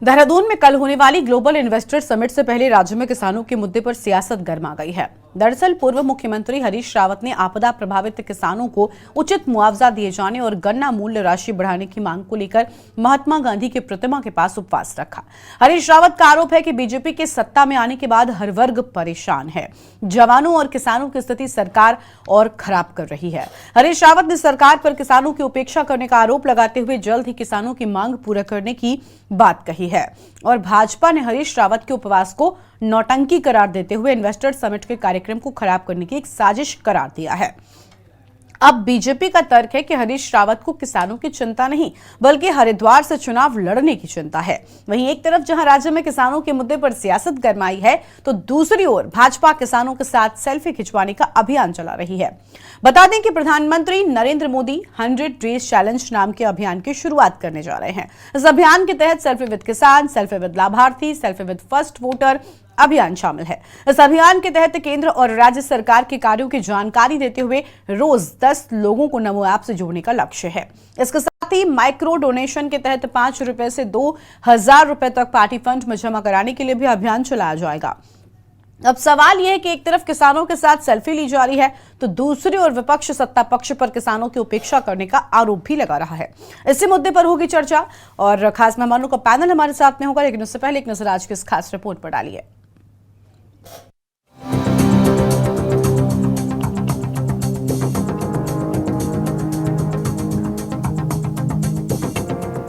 देहरादून में कल होने वाली ग्लोबल इन्वेस्टर समिट से पहले राज्य में किसानों के मुद्दे पर सियासत गर्मा गई है। दरअसल पूर्व मुख्यमंत्री हरीश रावत ने आपदा प्रभावित किसानों को उचित मुआवजा दिए जाने और गन्ना मूल्य राशि बढ़ाने की मांग को लेकर महात्मा गांधी की प्रतिमा के पास उपवास रखा। हरीश रावत का आरोप है कि बीजेपी के सत्ता में आने के बाद हर वर्ग परेशान है। जवानों और किसानों की स्थिति सरकार और खराब कर रही है। हरीश रावत ने सरकार पर किसानों की उपेक्षा करने का आरोप लगाते हुए जल्द ही किसानों की मांग पूरा करने की बात कही है और भाजपा ने हरीश रावत के उपवास को नौटंकी करार देते हुए इन्वेस्टर समिट के कार्यक्रम को खराब करने की एक साजिश करार दिया है। अब बीजेपी का तर्क है कि हरीश रावत को किसानों की चिंता नहीं बल्कि हरिद्वार से चुनाव लड़ने की चिंता है। वहीं एक तरफ जहां राज्य में किसानों के मुद्दे पर सियासत गरमाई है तो दूसरी ओर भाजपा किसानों के साथ सेल्फी खिंचवाने का अभियान चला रही है। बता दें कि प्रधानमंत्री नरेंद्र मोदी 100 डेज चैलेंज नाम के अभियान की शुरुआत करने जा रहे हैं। इस अभियान के तहत सेल्फी विद किसान, सेल्फी विद लाभार्थी, सेल्फी विद फर्स्ट वोटर अभियान शामिल है। इस अभियान के तहत केंद्र और राज्य सरकार के कार्यों की जानकारी देते हुए रोज 10 लोगों को नमो ऐप से जोड़ने का लक्ष्य है। इसके साथ ही माइक्रो डोनेशन के तहत 5 रुपए से 2000 रुपए तक पार्टी फंड में जमा कराने के लिए भी अभियान चलाया जाएगा। अब सवाल यह है कि एक तरफ किसानों के साथ सेल्फी ली जा रही है तो दूसरी ओर विपक्ष सत्ता पक्ष पर किसानों की उपेक्षा करने का आरोप भी लगा रहा है। इसी मुद्दे पर होगी चर्चा और खास मेहमानों का पैनल हमारे साथ में होगा, लेकिन उससे पहले एक नजर आज की इस खास रिपोर्ट पर डालिए।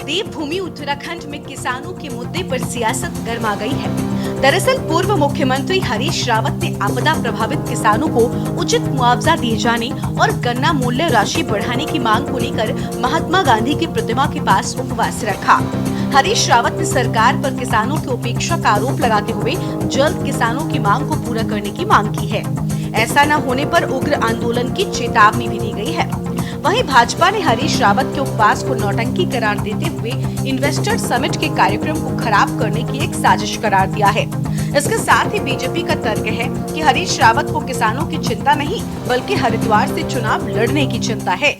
देवभूमि उत्तराखंड में किसानों के मुद्दे पर सियासत गर्मा गई है। दरअसल पूर्व मुख्यमंत्री हरीश रावत ने आपदा प्रभावित किसानों को उचित मुआवजा दिए जाने और गन्ना मूल्य राशि बढ़ाने की मांग को लेकर महात्मा गांधी की प्रतिमा के पास उपवास रखा। हरीश रावत ने सरकार पर किसानों की उपेक्षा का आरोप लगाते हुए जल्द किसानों की मांग को पूरा करने की मांग की है। ऐसा न होने पर उग्र आंदोलन की चेतावनी भी दी गई है। वहीं भाजपा ने हरीश रावत के उपवास को नौटंकी करार देते हुए इन्वेस्टर समिट के कार्यक्रम को खराब करने की एक साजिश करार दिया है। इसके साथ ही बीजेपी का तर्क है कि हरीश रावत को किसानों की चिंता नहीं बल्कि हरिद्वार से चुनाव लड़ने की चिंता है।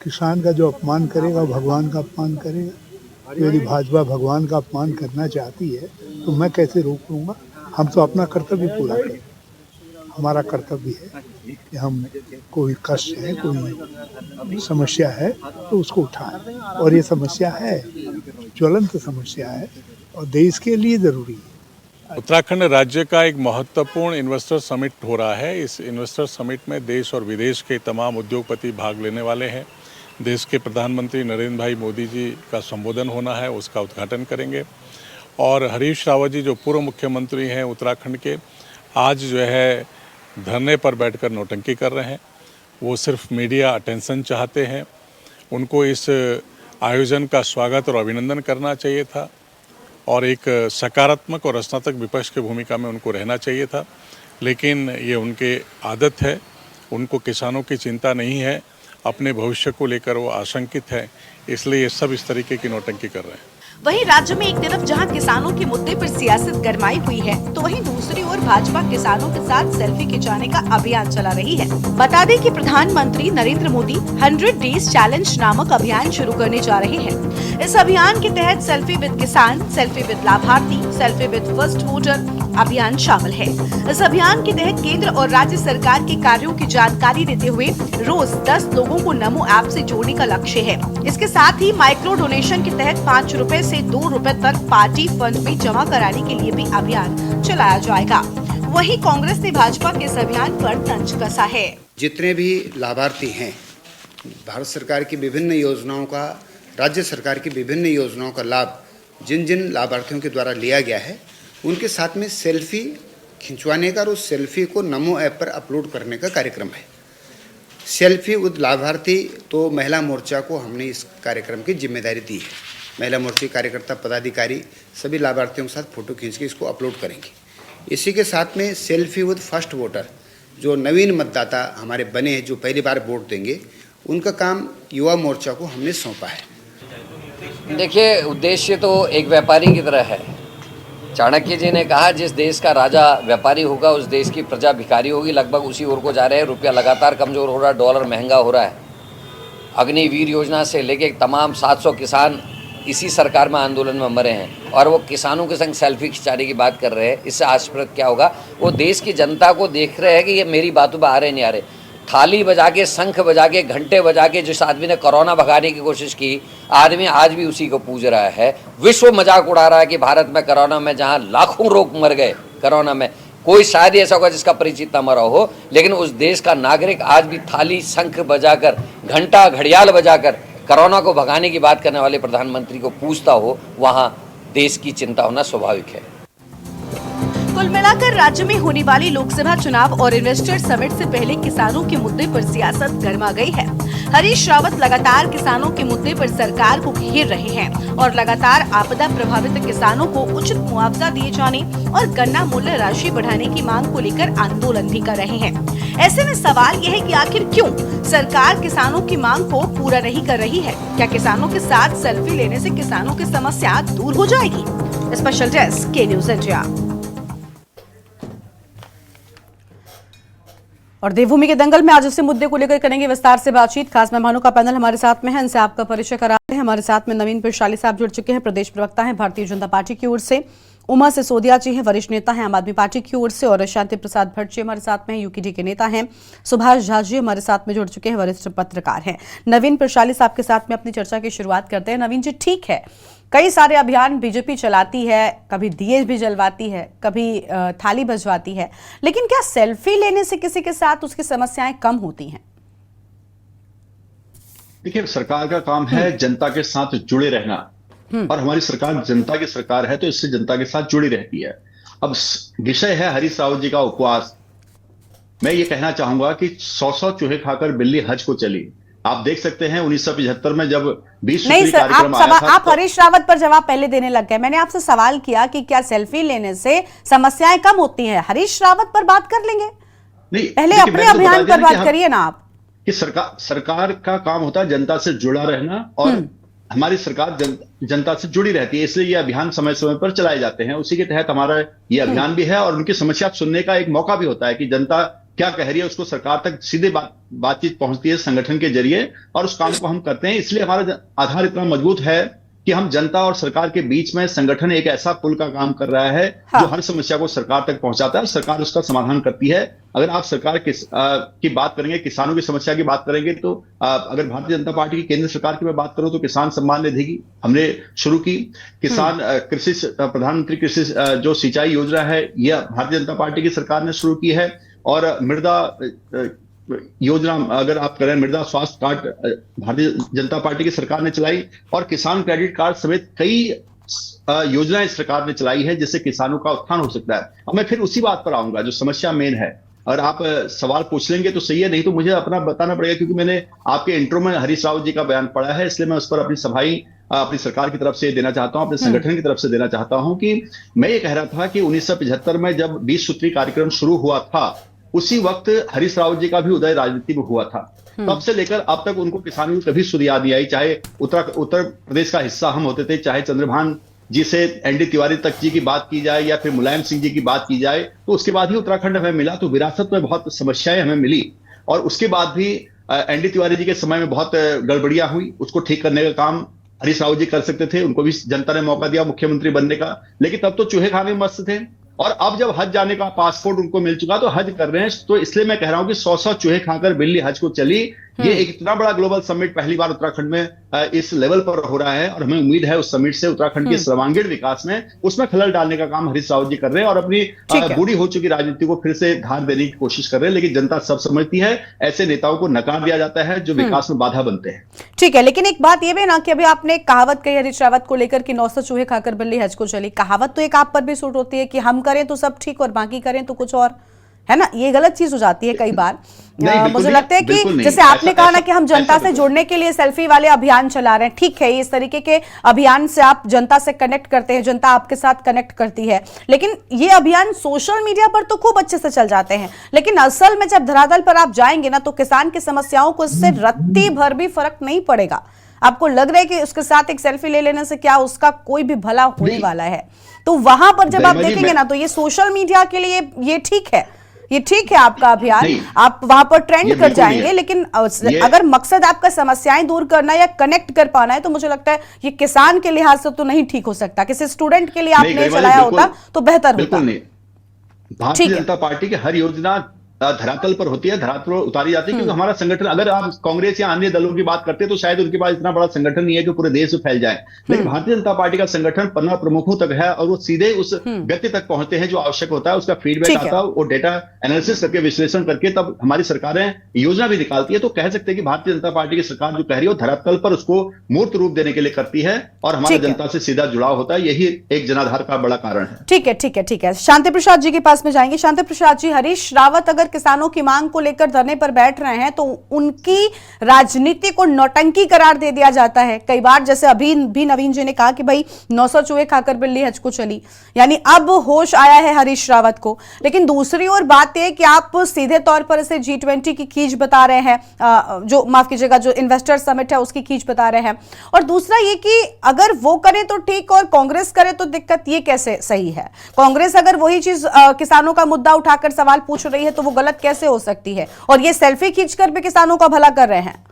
किसान का जो अपमान करेगा भगवान का अपमान करेगा। यदि भाजपा भगवान का अपमान करना चाहती है तो मैं कैसे रोक लूंगा। हम तो अपना कर्तव्य पूरा करें। हमारा कर्तव्य है कि हम कोई कष्ट है, कोई समस्या है तो उसको उठाएं और ये समस्या है, ज्वलंत समस्या है और देश के लिए जरूरी है। उत्तराखंड राज्य का एक महत्वपूर्ण इन्वेस्टर समिट हो रहा है। इस इन्वेस्टर समिट में देश और विदेश के तमाम उद्योगपति भाग लेने वाले हैं। देश के प्रधानमंत्री नरेंद्र भाई मोदी जी का संबोधन होना है, उसका उद्घाटन करेंगे। और हरीश रावत जी जो पूर्व मुख्यमंत्री हैं उत्तराखंड के, आज जो है धरने पर बैठकर नौटंकी कर रहे हैं। वो सिर्फ मीडिया अटेंशन चाहते हैं। उनको इस आयोजन का स्वागत और अभिनंदन करना चाहिए था और एक सकारात्मक और रचनात्मक विपक्ष की भूमिका में उनको रहना चाहिए था, लेकिन ये उनके आदत है। उनको किसानों की चिंता नहीं है, अपने भविष्य को लेकर वो आशंकित है, इसलिए ये सब इस तरीके की नौटंकी कर रहे हैं। वहीं राज्य में एक तरफ जहां किसानों के मुद्दे पर सियासत गरमाई हुई है तो वहीं दूसरी ओर भाजपा किसानों के साथ सेल्फी खिंचाने का अभियान चला रही है। बता दें कि प्रधानमंत्री नरेंद्र मोदी 100 डेज चैलेंज नामक अभियान शुरू करने जा रहे हैं। इस अभियान के तहत सेल्फी विद किसान, सेल्फी विद लाभार्थी, सेल्फी विद फर्स्ट वोटर अभियान शामिल है। इस अभियान के तहत केंद्र और राज्य सरकार के कार्यों की जानकारी देते हुए रोज 10 लोगों को नमो ऐप से जोड़ने का लक्ष्य है। इसके साथ ही माइक्रो डोनेशन के तहत 5 रुपए से 2 रुपए तक पार्टी फंड में जमा कराने के लिए भी अभियान चलाया जाएगा। वहीं कांग्रेस ने भाजपा के इस अभियान पर तंज कसा है। जितने भी लाभार्थी हैं, भारत सरकार की विभिन्न योजनाओं का, राज्य सरकार की विभिन्न योजनाओं का लाभ जिन जिन लाभार्थियों के द्वारा लिया गया है उनके साथ में सेल्फी खिंचवाने का और उस सेल्फी को नमो ऐप पर अपलोड करने का कार्यक्रम है। सेल्फी विद लाभार्थी तो महिला मोर्चा को हमने इस कार्यक्रम की जिम्मेदारी दी है। महिला मोर्चा कार्यकर्ता पदाधिकारी सभी लाभार्थियों के साथ फोटो खींच के इसको अपलोड करेंगे। इसी के साथ में सेल्फी विद फर्स्ट वोटर, जो नवीन मतदाता हमारे बने हैं जो पहली बार वोट देंगे, उनका काम युवा मोर्चा को हमने सौंपा है। देखिए, उद्देश्य तो एक व्यापारी की तरह है। चाणक्य जी ने कहा जिस देश का राजा व्यापारी होगा उस देश की प्रजा भिखारी होगी। लगभग उसी ओर को जा रहे हैं। रुपया लगातार कमज़ोर हो रहा है, डॉलर महंगा हो रहा है। अग्निवीर योजना से लेके तमाम 700 किसान इसी सरकार में आंदोलन में मरे हैं और वो किसानों के संग सेल्फी खिंचाने की बात कर रहे हैं, इससे आश्चर्य क्या होगा? वो देश की जनता को देख रहे हैं कि ये मेरी बातों पर आ रहे नहीं आ रहे। थाली बजा के, शंख बजा के, घंटे बजा के जिस आदमी ने कोरोना भगाने की कोशिश की, आदमी आज भी उसी को पूज रहा है। विश्व मजाक उड़ा रहा है कि भारत में कोरोना में जहाँ लाखों लोग मर गए कोरोना में, कोई शायद ऐसा होगा जिसका परिचित न मरा हो, लेकिन उस देश का नागरिक आज भी थाली, शंख बजाकर, घंटा, घड़ियाल बजाकर कोरोना को भगाने की बात करने वाले प्रधानमंत्री को पूछता हो, वहां देश की चिंता होना स्वाभाविक है। कुल मिलाकर राज्य में होने वाली लोकसभा चुनाव और इन्वेस्टर समिट से पहले किसानों के मुद्दे पर सियासत गर्मा गई है। हरीश रावत लगातार किसानों के मुद्दे पर सरकार को घेर रहे हैं और लगातार आपदा प्रभावित किसानों को उचित मुआवजा दिए जाने और गन्ना मूल्य राशि बढ़ाने की मांग को लेकर आंदोलन भी कर रहे हैं। ऐसे में सवाल यह है कि आखिर क्यों सरकार किसानों की मांग को पूरा नहीं कर रही है? क्या किसानों के साथ सेल्फी लेने से किसानों की समस्या दूर हो जाएगी? स्पेशल डेस्क के न्यूज इंडिया। और देवभूमि के दंगल में आज इसी मुद्दे को लेकर करेंगे विस्तार से बातचीत। खास मेहमानों का पैनल हमारे साथ में है, इनसे आपका परिचय कराते हैं। हमारे साथ में नवीन पिरशाली साहब जुड़ चुके हैं, प्रदेश प्रवक्ता हैं भारतीय जनता पार्टी की ओर से। उमा सिसोदिया जी हैं, वरिष्ठ नेता हैं आम आदमी पार्टी की ओर से। और शांति प्रसाद भट्ट जी हमारे साथ में हैं, यूकेडी के नेता हैं। सुभाष झा जी हमारे साथ में जुड़ चुके हैं, वरिष्ठ पत्रकार हैं। नवीन पिरशाली साहब के साथ में अपनी चर्चा की शुरुआत करते हैं। नवीन जी, ठीक है, कई सारे अभियान बीजेपी चलाती है, कभी दिए भी जलवाती है, कभी थाली बजवाती है, लेकिन क्या सेल्फी लेने से किसी के साथ उसकी समस्याएं कम होती हैं? देखिए, सरकार का काम है जनता के साथ जुड़े रहना, और हमारी सरकार जनता की सरकार है, तो इससे जनता के साथ जुड़ी रहती है। अब विषय है हरीश रावत जी का उपवास। मैं ये कहना चाहूंगा कि 100 चूहे खाकर बिल्ली हज को चली। आप देख सकते हैं 1975 में जब 20 सूत्री कार्यक्रम आया था, आप हरीश रावत पर जवाब पहले देने लग गए। मैंने आपसे सवाल किया कि क्या सेल्फी लेने से समस्याएं कम होती हैं? हरीश रावत पर बात कर लेंगे, नहीं, पहले अपने अभियान पर बात करिए ना आप। कि सरकार का काम होता है जनता से जुड़ा रहना, और हमारी सरकार जनता से जुड़ी रहती है, इसलिए ये अभियान समय समय पर चलाए जाते हैं। उसी के तहत हमारा ये अभियान भी है, और उनकी समस्या सुनने का एक मौका भी होता है कि जनता क्या कह रही है, उसको सरकार तक सीधे बातचीत पहुंचती है संगठन के जरिए, और उस काम को हम करते हैं। इसलिए हमारा आधार इतना मजबूत है कि हम जनता और सरकार के बीच में संगठन एक ऐसा पुल का काम कर रहा है, जो हर समस्या को सरकार तक पहुंचाता है, सरकार उसका समाधान करती है। अगर आप सरकार की बात करेंगे, किसानों की समस्या की बात करेंगे, तो अगर भारतीय जनता पार्टी की केंद्र सरकार की मैं बात करूं तो किसान सम्मान निधि की हमने शुरू की। किसान कृषि प्रधानमंत्री कृषि जो सिंचाई योजना है, यह भारतीय जनता पार्टी की सरकार ने शुरू की है। और मृदा योजना अगर आप करें, मृदा स्वास्थ्य कार्ड भारतीय जनता पार्टी की सरकार ने चलाई, और किसान क्रेडिट कार्ड समेत कई योजनाएं सरकार ने चलाई है, जिससे किसानों का उत्थान हो सकता है। अब मैं फिर उसी बात पर आऊंगा जो समस्या मेन है। और आप सवाल पूछ लेंगे तो सही है, नहीं तो मुझे अपना बताना पड़ेगा, क्योंकि मैंने आपके इंट्रो में हरीश रावत जी का बयान पढ़ा है, इसलिए मैं उस पर अपनी सफाई अपनी सरकार की तरफ से देना चाहता हूं, अपने संगठन की तरफ से देना चाहता हूं। कि मैं ये कह रहा था कि 1975 में जब 20 सूत्री कार्यक्रम शुरू हुआ था, उसी वक्त हरीश रावत जी का भी उदय राजनीति में हुआ था। तब से लेकर अब तक उनको किसानों की कभी सुध याद नहीं आई। चाहे उत्तर प्रदेश का हिस्सा हम होते थे, चाहे चंद्रभान जी से एनडी तिवारी तक जी की बात की जाए, या फिर मुलायम सिंह जी की बात की जाए, तो उसके बाद ही उत्तराखंड हमें मिला। तो विरासत में बहुत समस्याएं हमें मिली, और उसके बाद भी एनडी तिवारी जी के समय में बहुत गड़बड़ियां हुई। उसको ठीक करने का काम हरीश रावत जी कर सकते थे, उनको भी जनता ने मौका दिया मुख्यमंत्री बनने का, लेकिन तब तो चूहे खाने में मस्त थे। और अब जब हज जाने का पासपोर्ट उनको मिल चुका तो हज कर रहे हैं। तो इसलिए मैं कह रहा हूं कि 100 चूहे खाकर बिल्ली हज को चली। ये एक इतना बड़ा ग्लोबल समिट पहली बार उत्तराखंड में इस लेवल पर हो रहा है, और हमें उम्मीद है उस समिट से उत्तराखंड के सर्वांगीण विकास में उसमें खलल डालने का काम हरीश रावत जी कर रहे हैं, और अपनी बूढ़ी हो चुकी राजनीति को फिर से धार देने की कोशिश कर रहे हैं। लेकिन जनता सब समझती है, ऐसे नेताओं को नकार दिया जाता है जो विकास में बाधा बनते हैं। ठीक है, लेकिन एक बात ये भी ना कि अभी आपने एक कहावत कही हरीश रावत को लेकर कि 900 चूहे खाकर बिल्ली हज को चली। कहावत तो एक आप पर भी सूट होती है कि हम करें तो सब ठीक और बाकी करें तो कुछ और, है ना? ये गलत चीज हो जाती है कई बार। मुझे लगता है कि जैसे आपने कहा ना कि हम जनता से जुड़ने के लिए सेल्फी वाले अभियान चला रहे हैं, ठीक है, इस तरीके के अभियान से आप जनता से कनेक्ट करते हैं, जनता आपके साथ कनेक्ट करती है, लेकिन ये अभियान सोशल मीडिया पर तो खूब अच्छे से चल जाते हैं, लेकिन असल में जब धरातल पर आप जाएंगे ना, तो किसान की समस्याओं को इससे रत्ती भर भी फर्क नहीं पड़ेगा। आपको लग रहा है कि उसके साथ एक सेल्फी ले लेने से क्या उसका कोई भी भला होने वाला है? तो वहां पर जब आप देखेंगे ना, तो ये सोशल मीडिया के लिए ये ठीक है, ये ठीक है आपका अभियान, नहीं, आप वहां पर ट्रेंड ये कर बिल्कुल नहीं जाएंगे, है। लेकिन ये- अगर मकसद आपका समस्याएं दूर करना या कनेक्ट कर पाना है तो मुझे लगता है ये किसान के लिहाज से तो नहीं ठीक हो सकता। किसी स्टूडेंट के लिए नहीं, आपने गरिमा जी, चलाया बिल्कुल- होता तो बेहतर बिल्कुल होता। नहीं। भारतीय ठीक है। जनता पार्टी की हर योजना धरातल पर होती है, धरातल पर उतारी जाती है, क्योंकि हमारा संगठन, अगर आप कांग्रेस या अन्य दलों की बात करते हैं तो शायद उनके पास इतना बड़ा संगठन नहीं है कि पूरे देश में फैल जाए, लेकिन भारतीय जनता पार्टी का संगठन 15 प्रमुखों तक है और वो सीधे उस व्यक्ति तक पहुंचते हैं जो आवश्यक होता है, उसका फीडबैक ठीक है। आता है, वो डेटा एनालिसिस करके, विश्लेषण करके तब हमारी सरकारें योजना भी निकालती है। तो कह सकते हैं कि भारतीय जनता पार्टी की सरकार जो कह रही है वो धरातल पर उसको मूर्त रूप देने के लिए करती है और हमारा ठीक है। जनता से सीधा जुड़ाव होता है। यही एक जनाधार का बड़ा कारण है। ठीक है, ठीक है, ठीक है। शांति प्रसाद जी के पास में जाएंगे। शांति प्रसाद जी, हरीश रावत अगर किसानों की मांग को लेकर धरने पर बैठ रहे हैं तो उनकी राजनीति को नौटंकी करार दे दिया जाता है कई बार, जैसे अभी भी नवीन जी ने कहा कि भाई 900 चूहे खाकर बिल्ली हज को चली, यानी अब होश आया है हरीश रावत को। लेकिन दूसरी ओर बात यह कि आप सीधे तौर पर इसे G20 की खींच बता रहे हैं, जो माफ कीजिएगा जो इन्वेस्टर समिट है उसकी खींच बता रहे हैं, और दूसरा ये कि अगर वो करे तो ठीक और कांग्रेस करे तो दिक्कत, ये कैसे सही है? कांग्रेस अगर वही चीज किसानों का मुद्दा उठाकर सवाल पूछ रही है तो वो गलत कैसे हो सकती है? और ये सेल्फी खींचकर भी किसानों का भला कर रहे हैं।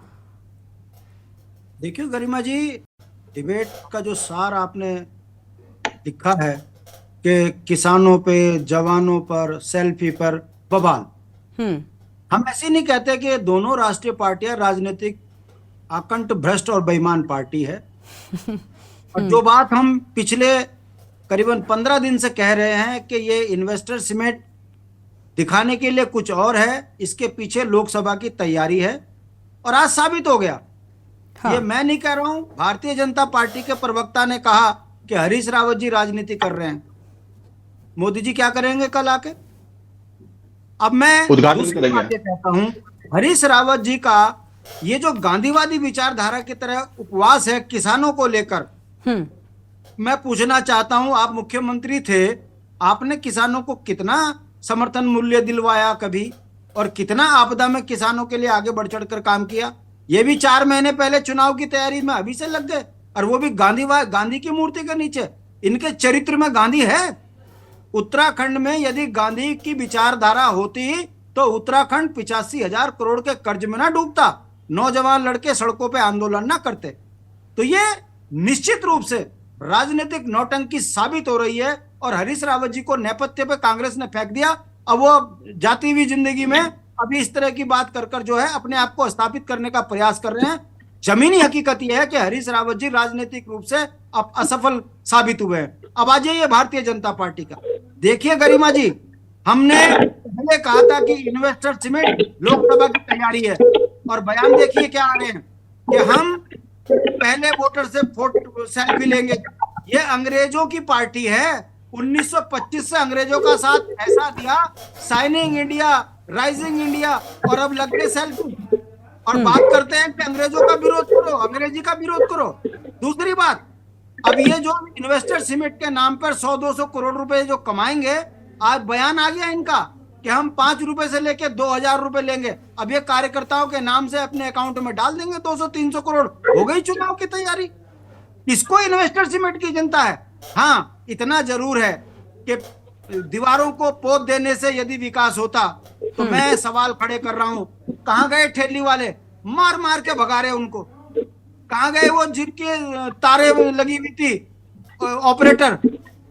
देखिए गरिमा जी, डिबेट का जो सार आपने लिखा है कि किसानों पे, जवानों पर, सेल्फी पर बवाल, हम ऐसे नहीं कहते कि दोनों राष्ट्रीय पार्टियां राजनीतिक आकंठ भ्रष्ट और बेईमान पार्टी है। और जो बात हम पिछले करीबन 15 दिन से कह रहे हैं कि ये इन्वेस्टर समिट दिखाने के लिए कुछ और है, इसके पीछे लोकसभा की तैयारी है, और आज साबित हो गया। हाँ। ये मैं नहीं कह रहा हूं, भारतीय जनता पार्टी के प्रवक्ता ने कहा कि हरीश रावत जी राजनीति कर रहे हैं। मोदी जी क्या करेंगे कल आके? अब मैं उद्घाटन दूसरी करेंगे। बात ये कहता हूं, हरीश रावत जी का ये जो गांधीवादी विचारधारा की तरह उपवास है किसानों को लेकर, मैं पूछना चाहता हूं, आप मुख्यमंत्री थे, आपने किसानों को कितना समर्थन मूल्य दिलवाया कभी, और कितना आपदा में किसानों के लिए आगे बढ़ चढ़कर काम किया? ये भी 4 महीने पहले चुनाव की तैयारी में अभी से लग गए, और वो भी गांधी की मूर्ति के नीचे। इनके चरित्र में गांधी है? उत्तराखंड में यदि गांधी की विचारधारा होती तो उत्तराखंड 85,000 करोड़ के कर्ज में ना डूबता, नौजवान लड़के सड़कों पे आंदोलन ना करते। तो ये निश्चित रूप से राजनीतिक नौटंकी साबित हो रही है, और हरीश रावत जी को नेपथ्य पे कांग्रेस ने फेंक दिया। अब वो जाती हुई जिंदगी में अभी इस तरह की बात कर जो है अपने आप को स्थापित करने का प्रयास कर रहे हैं। जमीनी हकीकत यह है कि हरीश रावत जी राजनीतिक रूप से अब असफल साबित हुए हैं। अब आ जाइए भारतीय जनता पार्टी का। देखिए गरिमा जी, हमने पहले कहा था कि इन्वेस्टर समिट लोकसभा की तैयारी है, और बयान देखिए क्या आ रहे हैं कि हम पहले वोटर से फोटो सेल्फी लेंगे। ये अंग्रेजों की पार्टी है, 1925 से अंग्रेजों का साथ ऐसा दिया, साइनिंग इंडिया, राइजिंग इंडिया, और अब लग गए सेल्फी और बात करते हैं कि अंग्रेजों का विरोध करो, अंग्रेजी का विरोध करो। दूसरी बात, अब ये जो इन्वेस्टर समिट के नाम पर 100-200 करोड़ रुपए जो कमाएंगे, आज बयान आ गया इनका कि हम 5 रुपए से लेके 2,000 रुपए लेंगे। अब ये कार्यकर्ताओं के नाम से अपने अकाउंट में डाल देंगे 200-300 करोड़। हो गई चुनाव की तैयारी। इसको इन्वेस्टर समिट की जनता है। हाँ, इतना जरूर है कि दीवारों को पोत देने से यदि विकास होता तो मैं सवाल खड़े कर रहा हूं, कहां गए ठेली वाले? मार मार के भगा रहे उनको। कहां गए वो जिनके तारे लगी हुई थी, ऑपरेटर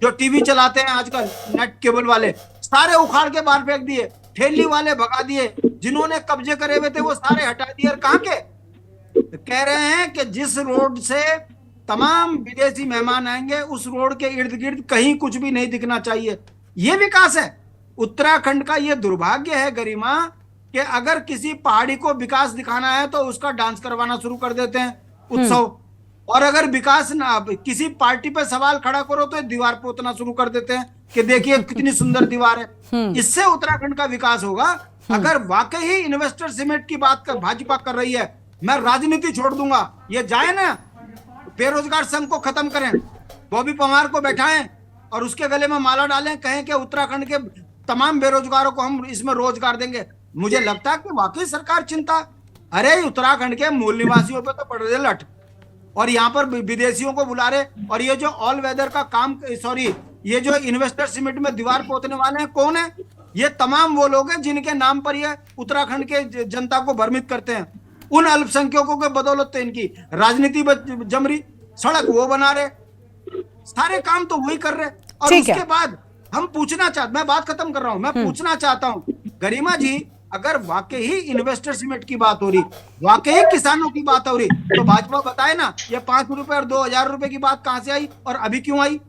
जो टीवी चलाते हैं आजकल, नेट केबल वाले, सारे उखाड़ के बाहर फेंक दिए। ठेली वाले भगा दिए, जिन्होंने कब्जे करे हुए थे वो सारे हटा दिए। कहां के? कह रहे हैं कि जिस रोड से तमाम विदेशी मेहमान आएंगे उस रोड के इर्द गिर्द कहीं कुछ भी नहीं दिखना चाहिए। ये विकास है उत्तराखंड का। ये दुर्भाग्य है गरिमा कि अगर किसी पहाड़ी को विकास दिखाना है तो उसका डांस करवाना शुरू कर देते हैं, उत्सव। और अगर विकास ना, किसी पार्टी पे सवाल खड़ा करो तो दीवार पोतना शुरू कर देते हैं कि देखिए कितनी सुंदर दीवार है। इससे उत्तराखंड का विकास होगा। अगर वाकई ही इन्वेस्टर समिट की बात कर भाजपा कर रही है, मैं राजनीति छोड़ दूंगा, ये जाए ना, बेरोजगार संघ को खत्म करें, बॉबी पवार को बैठाएं और उसके गले में माला डालें, कहें कि उत्तराखंड के तमाम बेरोजगारों को हम इसमें रोजगार देंगे। मुझे लगता है कि वाकई सरकार चिंता, अरे उत्तराखंड के मूल निवासियों पे तो पड़ रहे लट, और यहाँ पर विदेशियों को बुला रहे। और ये जो ऑल वेदर का काम, सॉरी, ये जो इन्वेस्टर समिट में दीवार पोतने वाले हैं कौन है? ये तमाम वो लोग हैं जिनके नाम पर ये उत्तराखंड के जनता को भ्रमित करते हैं। उन अल्पसंख्यकों के बदौलत तो इनकी राजनीति जम रही, सड़क वो बना रहे, सारे काम तो वही कर रहे। और उसके बाद हम पूछना चाहते, मैं बात खत्म कर रहा हूं, मैं पूछना चाहता हूं गरिमा जी, अगर वाकई ही इन्वेस्टर समिट की बात हो रही, वाकई किसानों की बात हो रही, तो भाजपा बताए ना ये 5 रुपए और 2000 रुपए की बात कहां से आई और अभी क्यों आई?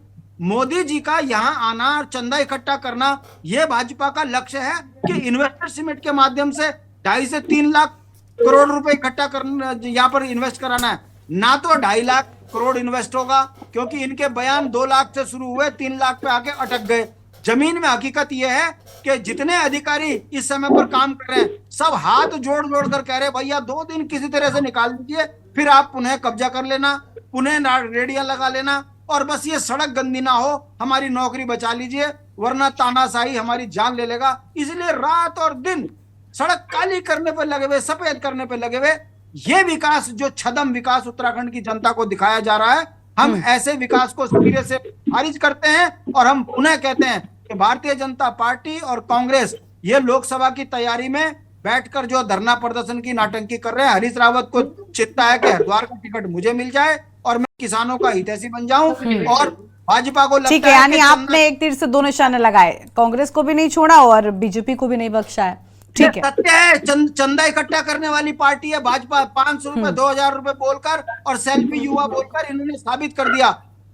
मोदी जी का यहाँ आना और चंदा इकट्ठा करना, यह भाजपा का लक्ष्य है कि इन्वेस्टर समिट के माध्यम से 2.5 से 3 लाख करोड़ रुपए इकट्ठा करना, यहाँ पर इन्वेस्ट कराना है। ना तो 2.5 लाख करोड़ इन्वेस्ट होगा, क्योंकि इनके बयान 2 लाख से शुरू हुए 3 लाख पे आके अटक गए। जमीन में हकीकत यह है कि जितने अधिकारी इस समय पर काम कर रहे हैं, सब हाथ जोड़ जोड़ कर कह रहे भैया 2 दिन किसी तरह से निकाल दीजिए, फिर आप पुनः कब्जा कर लेना, पुनः रेडिया लगा लेना, और बस ये सड़क गंदी ना हो, हमारी नौकरी बचा लीजिए, वरना तानाशाही हमारी जान ले लेगा। इसलिए रात और दिन सड़क काली करने पर लगे हुए, सफेद करने पर लगे हुए। ये विकास जो छदम विकास उत्तराखंड की जनता को दिखाया जा रहा है, हम ऐसे विकास को सिरे से खारिज करते हैं। और हम पुनः कहते हैं कि भारतीय जनता पार्टी और कांग्रेस ये लोकसभा की तैयारी में बैठकर जो धरना प्रदर्शन की नाटंकी कर रहे हैं, हरीश रावत को चिंता है कि हरिद्वार का टिकट मुझे मिल जाए और मैं किसानों का हितैषी बन जाऊं, और भाजपा को लगता है, ठीक है, यानी आपने एक तीर से 2 निशाने लगाए, कांग्रेस को भी नहीं छोड़ा और बीजेपी को भी नहीं बख्शा है। ठीक है, सत्य है, चंदा इकट्ठा करने वाली पार्टी है भाजपा। 500 रुपए 2000 रुपए बोलकर और सेल्फी युवा बोलकर इन्होंने साबित कर दिया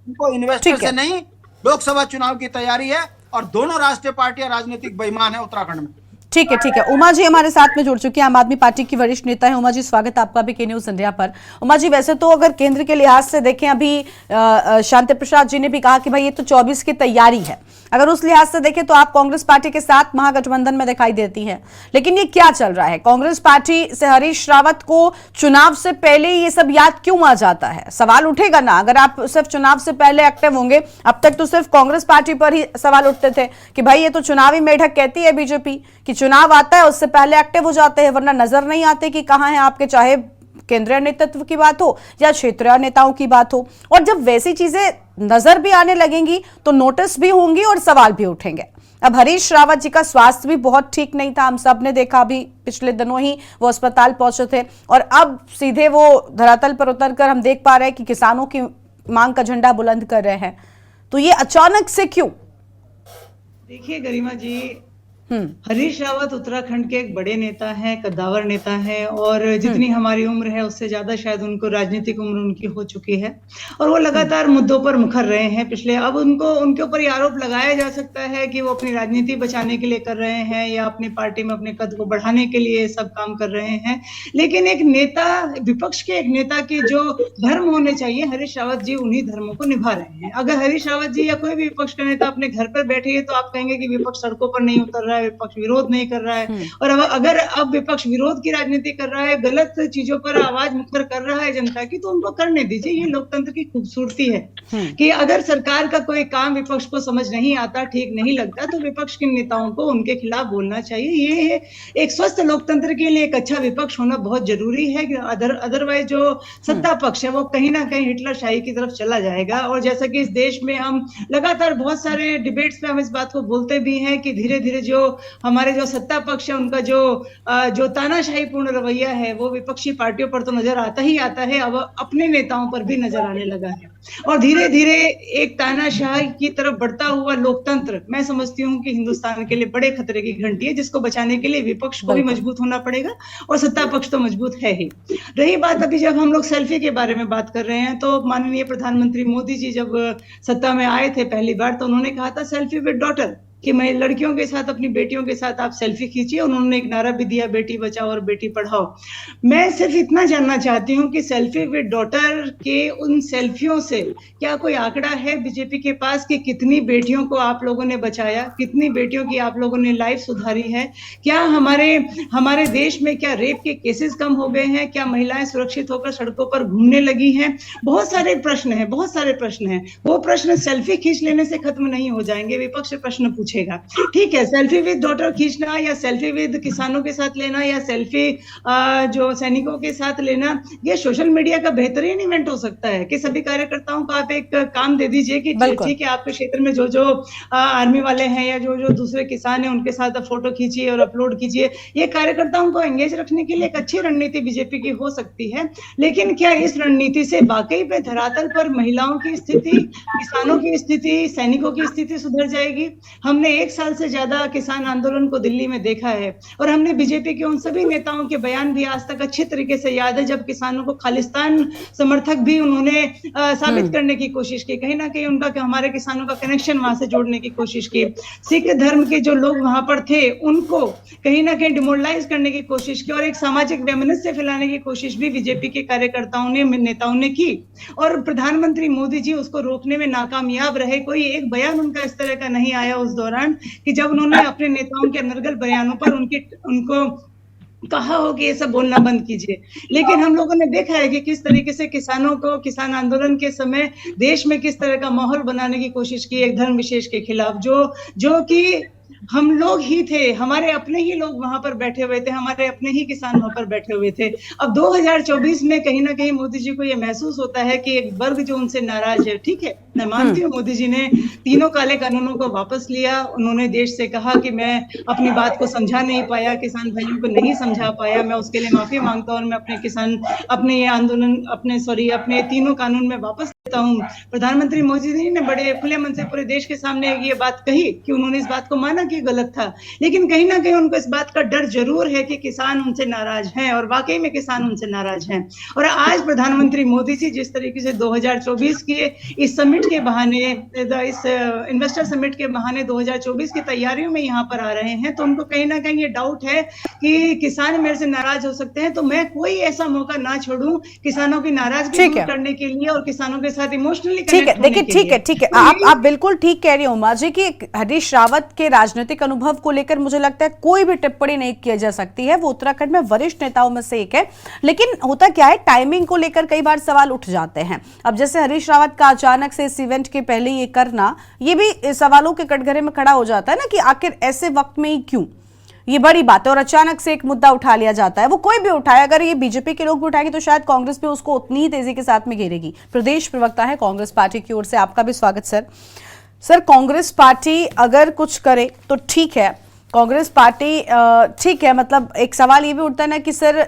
इनको इन्वेस्टर से नहीं, लोकसभा चुनाव की तैयारी है, और दोनों राष्ट्रीय पार्टियां राजनीतिक बेईमान है उत्तराखंड में। ठीक है, ठीक है। उमा जी हमारे साथ में जुड़ चुकी है, आम आदमी पार्टी की वरिष्ठ नेता है। उमा जी, स्वागत आपका भी के न्यूज इंडिया पर। उमा जी, वैसे तो अगर केंद्र के लिहाज से देखें, अभी शांति प्रसाद जी ने भी कहा कि भाई ये तो 24 की तैयारी है, अगर उस लिहाज से देखें तो आप कांग्रेस पार्टी के साथ महागठबंधन में दिखाई देती हैं, लेकिन ये क्या चल रहा है? कांग्रेस पार्टी से हरीश रावत को चुनाव से पहले ये सब याद क्यों आ जाता है? सवाल उठेगा ना, अगर आप सिर्फ चुनाव से पहले एक्टिव होंगे। अब तक तो सिर्फ कांग्रेस पार्टी पर ही सवाल उठते थे कि भाई ये तो चुनावी मेढक कहती है बीजेपी कि चुनाव आता है उससे पहले एक्टिव हो जाते हैं, वरना नजर नहीं आते कि कहां है आपके, चाहे केंद्रीय नेतृत्व की बात हो या क्षेत्रीय नेताओं की बात हो। और जब वैसी चीजें नजर भी आने लगेंगी तो नोटिस भी होंगी और सवाल भी उठेंगे। अब हरीश रावत जी का स्वास्थ्य भी बहुत ठीक नहीं था, हम सब ने देखा, अभी पिछले दिनों ही वो अस्पताल पहुंचे थे, और अब सीधे वो धरातल पर उतरकर हम देख पा रहे हैं कि किसानों की मांग का झंडा बुलंद कर रहे हैं। तो ये अचानक से क्यों? देखिए गरिमा जी, हरीश रावत उत्तराखंड के एक बड़े नेता हैं, कद्दावर नेता हैं, और जितनी हमारी उम्र है उससे ज्यादा शायद उनको राजनीतिक उम्र उनकी हो चुकी है, और वो लगातार मुद्दों पर मुखर रहे हैं पिछले। अब उनके ऊपर ये आरोप लगाया जा सकता है कि वो अपनी राजनीति बचाने के लिए कर रहे हैं या अपनी पार्टी में अपने कद को बढ़ाने के लिए सब काम कर रहे हैं, लेकिन एक नेता, विपक्ष के एक नेता के जो धर्म होने चाहिए, हरीश रावत जी उन्हीं धर्मों को निभा रहे हैं। अगर हरीश रावत जी या कोई भी विपक्ष का नेता अपने घर पर बैठे है तो आप कहेंगे कि विपक्ष सड़कों पर नहीं उतर रहा है, विपक्ष विरोध नहीं कर रहा है। और अगर अब विपक्ष विरोध की राजनीति कर रहा है, गलत चीजों पर आवाज मुखर कर रहा है जनता की, तो उनको करने दीजिए। ये लोकतंत्र की खूबसूरती है कि अगर सरकार का कोई काम विपक्ष को समझ नहीं आता, ठीक नहीं लगता, तो विपक्ष के नेताओं को उनके खिलाफ बोलना चाहिए। ये एक स्वस्थ लोकतंत्र के लिए एक अच्छा विपक्ष होना बहुत जरूरी है। अदरवाइज जो सत्ता पक्ष है वो कहीं ना कहीं हिटलर शाही की तरफ चला जाएगा। और जैसा कि इस देश में हम लगातार बहुत सारे डिबेट्स में हम इस बात को बोलते भी हैं कि धीरे धीरे जो हमारे जो सत्ता पक्ष है उनका जो तानाशाही पूर्ण रवैया है वो विपक्षी पार्टियों पर तो नजर आता ही आता है, अब अपने नेताओं पर भी नजर आने लगा है। और धीरे धीरे एक तानाशाही की तरफ बढ़ता हुआ लोकतंत्र, मैं समझती हूँ कि हिंदुस्तान के लिए बड़े खतरे की घंटी है, जिसको बचाने के लिए विपक्ष को भी मजबूत होना पड़ेगा और सत्ता पक्ष तो मजबूत है ही। रही बात, अभी जब हम लोग सेल्फी के बारे में बात कर रहे हैं, तो माननीय प्रधानमंत्री मोदी जी जब सत्ता में आए थे पहली बार, तो उन्होंने कहा था सेल्फी विद डॉटर, कि मैं लड़कियों के साथ, अपनी बेटियों के साथ आप सेल्फी खींचिए। उन्होंने एक नारा भी दिया, बेटी बचाओ और बेटी पढ़ाओ। मैं सिर्फ इतना जानना चाहती हूँ कि सेल्फी विद डॉटर के उन सेल्फियों से क्या कोई आंकड़ा है बीजेपी के पास कि कितनी बेटियों को आप लोगों ने बचाया, कितनी बेटियों की आप लोगों ने लाइफ सुधारी है? क्या हमारे देश में क्या रेप के केसेस कम हो गए हैं? क्या महिलाएं सुरक्षित होकर सड़कों पर घूमने लगी हैं? बहुत सारे प्रश्न हैं, बहुत सारे प्रश्न हैं। वो प्रश्न सेल्फी खींच लेने से खत्म नहीं हो जाएंगे। विपक्ष से प्रश्न पूछे पूछेगा। ठीक है, सेल्फी विद डॉटर खींचना या सेल्फी विद किसानों के साथ लेना या सेल्फी जो सैनिकों के साथ लेना, ये सोशल मीडिया का बेहतरीन इवेंट हो सकता है कि सभी कार्यकर्ताओं को आप एक काम दे दीजिए कि ठीक है, आपके क्षेत्र में जो आर्मी वाले हैं या जो दूसरे किसान हैं उनके साथ फोटो खींचिए और अपलोड कीजिए। ये कार्यकर्ताओं को एंगेज रखने के लिए एक अच्छी रणनीति बीजेपी की हो सकती है, लेकिन क्या इस रणनीति से वाकई में धरातल पर महिलाओं की स्थिति, किसानों की स्थिति, सैनिकों की स्थिति सुधर जाएगी? हमने 1 साल से ज्यादा किसान आंदोलन को दिल्ली में देखा है और हमने बीजेपी के उन सभी नेताओं के बयान भी आज तक अच्छे तरीके से याद है जब किसानों को खालिस्तान समर्थक भी उन्होंने साबित करने की कोशिश की, कहीं ना कहीं उनका हमारे किसानों का कनेक्शन वहां से जोड़ने की कोशिश की। सिख धर्म के जो लोग वहां पर थे उनको कहीं ना कहीं डिमोरलाइज करने की कोशिश की और एक सामाजिक वैमनस्य फैलाने की कोशिश भी बीजेपी के कार्यकर्ताओं ने, नेताओं ने की और प्रधानमंत्री मोदी जी उसको रोकने में नाकामयाब रहे। कोई एक बयान उनका इस तरह का नहीं आया उस दौरान कि जब उन्होंने अपने नेताओं के अनर्गल बयानों पर उनको कहा हो कि ये सब बोलना बंद कीजिए। लेकिन हम लोगों ने देखा है कि किस तरीके से किसानों को किसान आंदोलन के समय देश में किस तरह का माहौल बनाने की कोशिश की एक धर्म विशेष के खिलाफ, जो कि हम लोग ही थे, हमारे अपने ही लोग वहां पर बैठे हुए थे, हमारे अपने ही किसान वहां पर बैठे हुए थे। अब 2024 में कहीं ना कहीं मोदी जी को यह महसूस होता है कि एक वर्ग जो उनसे नाराज है। ठीक है, मैं मानती हूँ मोदी जी ने 3 काले कानूनों को वापस लिया, उन्होंने देश से कहा कि मैं अपनी बात को समझा नहीं पाया, किसान भाइयों को नहीं समझा पाया, मैं उसके लिए माफी मांगता हूँ और मैं अपने ये आंदोलन अपने 3 कानून में वापस लेता हूँ। प्रधानमंत्री मोदी जी ने बड़े खुले मन से पूरे देश के सामने ये बात कही कि उन्होंने इस बात को माना कि गलत था, लेकिन कहीं ना कहीं उनको इस बात का डर जरूर है कि किसान उनसे नाराज हैं और वाकई में किसान उनसे नाराज हैं। और आज प्रधानमंत्री मोदी जी जिस तरीके से 2024 के इस समिट के बहाने, इस इन्वेस्टर समिट के बहाने 2024 की तैयारियों में यहाँ पर आ रहे हैं, तो उनको कहीं ना कहीं ये डाउट है कि किसान मेरे से नाराज हो सकते हैं, तो मैं कोई ऐसा मौका ना छोड़ूं किसानों की नाराजगी दूर करने के लिए और किसानों के साथ इमोशनली कनेक्ट होने के लिए। ठीक है, आप बिल्कुल ठीक कह रही हो उमा जी कि हरीश रावत के राजनीतिक अनुभव को लेकर मुझे लगता है कोई भी टिप्पणी नहीं की जा सकती है। वो उत्तराखंड में वरिष्ठ नेताओं में से एक है, लेकिन होता क्या है, टाइमिंग को लेकर कई बार सवाल उठ जाते हैं। अब जैसे हरीश रावत का अचानक से इस इवेंट के पहले ये करना, ये भी सवालों के कटघरे में खड़ा हो जाता है ना कि आखिर ऐसे वक्त में ही क्यों, ये बड़ी बात है और अचानक से एक मुद्दा उठा लिया जाता है। वो कोई भी उठाए, अगर ये बीजेपी के लोग भी उठाएंगे तो शायद कांग्रेस भी उसको उतनी ही तेजी के साथ में घेरेगी। प्रदेश प्रवक्ता है कांग्रेस पार्टी की ओर से, आपका भी स्वागत सर। कांग्रेस पार्टी अगर कुछ करे तो ठीक है, कांग्रेस पार्टी ठीक है, मतलब एक सवाल ये भी उठता है ना कि सर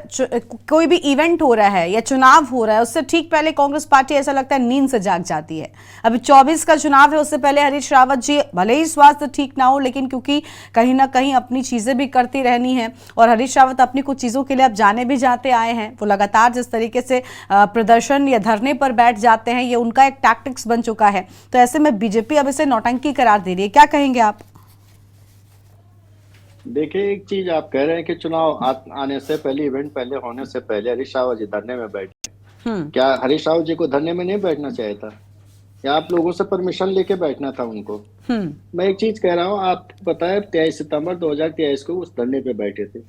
कोई भी इवेंट हो रहा है या चुनाव हो रहा है उससे ठीक पहले कांग्रेस पार्टी ऐसा लगता है नींद से जाग जाती है। अभी 24 का चुनाव है, उससे पहले हरीश रावत जी भले ही स्वास्थ्य ठीक ना हो, लेकिन क्योंकि कहीं ना कहीं अपनी चीजें भी करती रहनी है और हरीश रावत अपनी कुछ चीजों के लिए अब जाने भी जाते आए हैं, वो लगातार जिस तरीके से प्रदर्शन या धरने पर बैठ जाते हैं, ये उनका एक टैक्टिक्स बन चुका है। तो ऐसे में बीजेपी अब इसे नौटंकी करार दे रही है, क्या कहेंगे आप? देखिए, एक चीज आप कह रहे हैं कि चुनाव आने से पहले, इवेंट पहले होने से पहले हरीश रावत जी धरने में बैठे। क्या हरीश रावत जी को धरने में नहीं बैठना चाहिए था या आप लोगों से परमिशन लेके बैठना था उनको? मैं एक चीज कह रहा हूँ, आप पता है 23 सितंबर 2023 को उस धरने पे बैठे थे।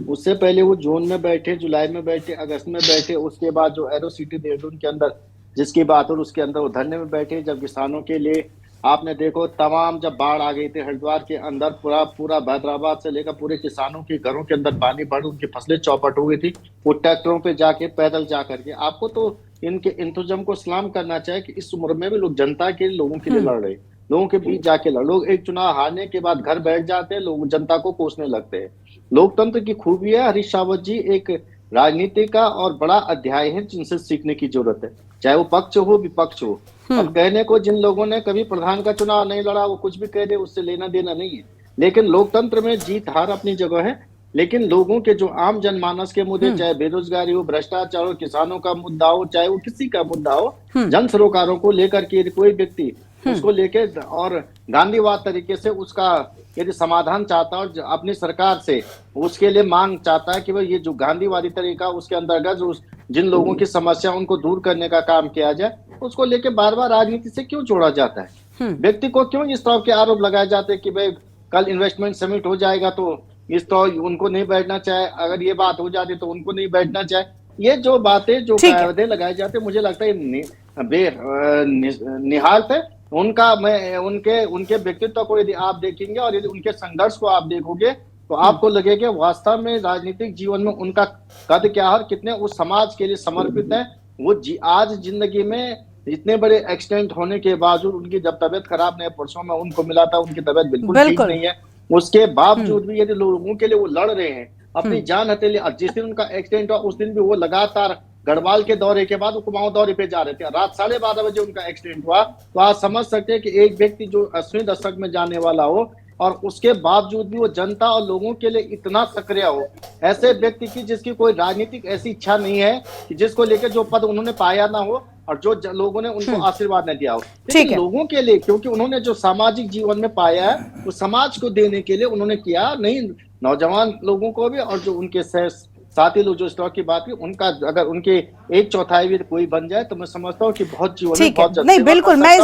उससे पहले वो जून में बैठे, जुलाई में बैठे, अगस्त में बैठे, उसके बाद जो एरो सिटी देहरादून के अंदर जिसकी बात हो उसके अंदर वो धरने में बैठे। जब किसानों के लिए आपने देखो तमाम जब बाढ़ आ गई थी हरिद्वार के अंदर, पूरा हैदराबाद से लेकर पूरे किसानों के घरों के अंदर पानी बढ़, उनकी फसलें चौपट हो गई थी, वो ट्रैक्टरों पे जाके पैदल जा करके। आपको तो इनके इंतजाम को सलाम करना चाहिए कि इस उम्र में भी लोग जनता के लोगों के लिए लड़ रहे, लोगों के बीच जाके लड़। लोग एक चुनाव हारने के बाद घर बैठ जाते हैं, लोग जनता को कोसने लगते हैं। लोकतंत्र की खूबी है, हरीश रावत जी एक राजनीति का और बड़ा अध्याय है जिनसे सीखने की जरूरत है, चाहे वो पक्ष हो विपक्ष हो। अब कहने को जिन लोगों ने कभी प्रधान का चुनाव नहीं लड़ा वो कुछ भी कह दे, उससे लेना देना नहीं है। लेकिन लोकतंत्र में जीत हार अपनी जगह है, लेकिन लोगों के जो आम जनमानस के मुद्दे, चाहे बेरोजगारी हो, भ्रष्टाचार हो, किसानों का मुद्दा हो, चाहे वो किसी का मुद्दा हो, जन सरोकारों को लेकर के कोई व्यक्ति उसको लेके और गांधीवाद तरीके से उसका यदि समाधान चाहता है और अपनी सरकार से उसके लिए मांग चाहता है कि भाई ये जो गांधीवादी तरीका उसके अंतर्गत जिन लोगों की समस्या उनको दूर करने का काम किया जाए, उसको लेके बार बार राजनीति से क्यों जोड़ा जाता है? व्यक्ति को क्यों इस तरह के आरोप लगाए जाते हैं कि भाई कल इन्वेस्टमेंट समिट हो जाएगा तो इस तरह उनको नहीं बैठना चाहे, अगर ये बात हो जाती तो उनको नहीं बैठना चाहे। ये जो बातें जो कायदे लगाए जाते मुझे लगता है निहालत है उनका मैं उनके व्यक्तित्व को यदि आप देखेंगे और यदि उनके संघर्ष को आप देखोगे तो आपको लगेगा वास्तव में राजनीतिक जीवन में उनका कद क्या है और कितने उस समाज के लिए समर्पित है। वो आज जिंदगी में इतने बड़े एक्सीडेंट होने के बावजूद उनकी जब तबियत खराब नहीं, परसों में उनको मिला था, उनकी तबियत बिल्कुल ठीक नहीं है, उसके बावजूद भी यदि लोगों के लिए वो लड़ रहे हैं, अपनी जान हथेली। जिस दिन उनका एक्सीडेंट हुआ उस दिन भी वो लगातार गढ़वाल के दौरे के बाद वो कुमाऊं दौरे पे जा रहे थे। रात 12:30 बजे उनका एक्सीडेंट हुआ। तो आप समझ सकते हैं कि एक व्यक्ति जो 80 दशक में जाने वाला हो और उसके बावजूद भी वो जनता और लोगों के लिए इतना सक्रिय हो, ऐसे व्यक्ति की जिसकी कोई राजनीतिक ऐसी इच्छा नहीं है कि जिसको लेकर जो पद उन्होंने पाया ना हो और जो लोगों ने उनको आशीर्वाद न दिया हो, लेकिन लोगों के लिए, क्योंकि उन्होंने जो सामाजिक जीवन में पाया है वो समाज को देने के लिए उन्होंने किया। नहीं, नौजवान लोगों को भी और जो उनके साथी लोग जो स्टॉक की बात की, उनका अगर उनके 1/4 भी कोई बन जाए तो मैं समझता हूँ कि बहुत जीवन में बहुत नहीं, बिल्कुल मैं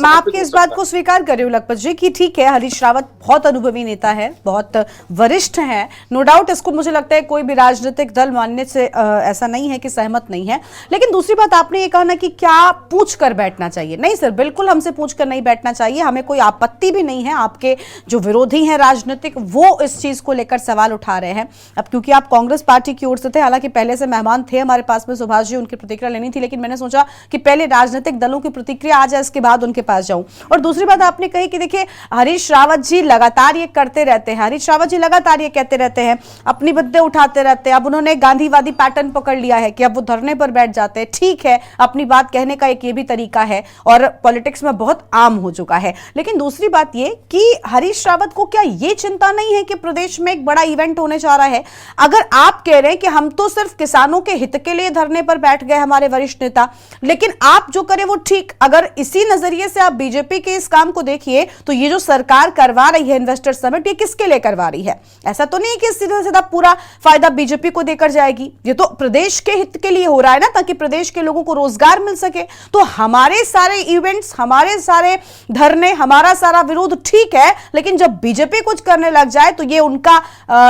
आपकी इस बात को स्वीकार कर रही हूँ लखपत जी कि ठीक है, हरीश रावत बहुत अनुभवी नेता है, बहुत वरिष्ठ है, नो डाउट। इसको मुझे लगता है कोई भी राजनीतिक दल मानने से ऐसा नहीं है कि सहमत नहीं है। लेकिन दूसरी बात आपने ये कहा ना कि क्या पूछ कर बैठना चाहिए। नहीं सर, बिल्कुल हमसे पूछ कर नहीं बैठना चाहिए, हमें कोई आपत्ति भी नहीं है। आपके जो विरोधी हैं राजनीतिक, वो इस चीज को लेकर सवाल उठा रहे हैं। अब क्योंकि आप कांग्रेस पार्टी की ओर से थे, हालांकि पहले से मेहमान थे हमारे पास में सुभाष जी, उनकी प्रतिक्रिया लेनी थी, लेकिन मैंने सोचा कि पहले राजनीतिक दलों की प्रतिक्रिया आ जाए, इसके बाद उनके पास जाऊं। और दूसरी बात आपने कही कि देखिए हरीश रावत जी लगातार ये करते रहते हैं, हरीश रावत जी लगातार ये कहते रहते हैं, अपनी मुद्दे उठाते रहते हैं। अब उन्होंने गांधीवादी पैटर्न पकड़ लिया है कि अब वो धरने पर बैठ जाते हैं। ठीक है, अपनी बात कहने का एक ये भी तरीका है और पॉलिटिक्स में बहुत आम हो चुका है। लेकिन दूसरी बात ये कि हरीश रावत को क्या ये चिंता नहीं है कि प्रदेश में एक बड़ा इवेंट होने जा रहा है? अगर आप कह रहे हैं कि हम तो सिर्फ किसानों के हित के लिए धरने पर बैठ गए हमारे वरिष्ठ नेता, लेकिन आप जो करें वो ठीक, अगर इसी नजरिए से आप बीजेपी के इस काम को देखिए तो ये जो सरकार करवा रही है इन्वेस्टर समिट, ये किसके लिए करवा रही है? ऐसा तो नहीं है कि सीधा सीधा पूरा फायदा बीजेपी को देकर जाएगी। ये तो प्रदेश के हित के लिए हो रहा है ना, ताकि प्रदेश के लोगों को रोजगार मिल सके। तो हमारे सारे इवेंट्स, हमारे सारे धरने, हमारा सारा विरोध ठीक है, लेकिन जब बीजेपी कुछ करने लग जाए तो ये उनका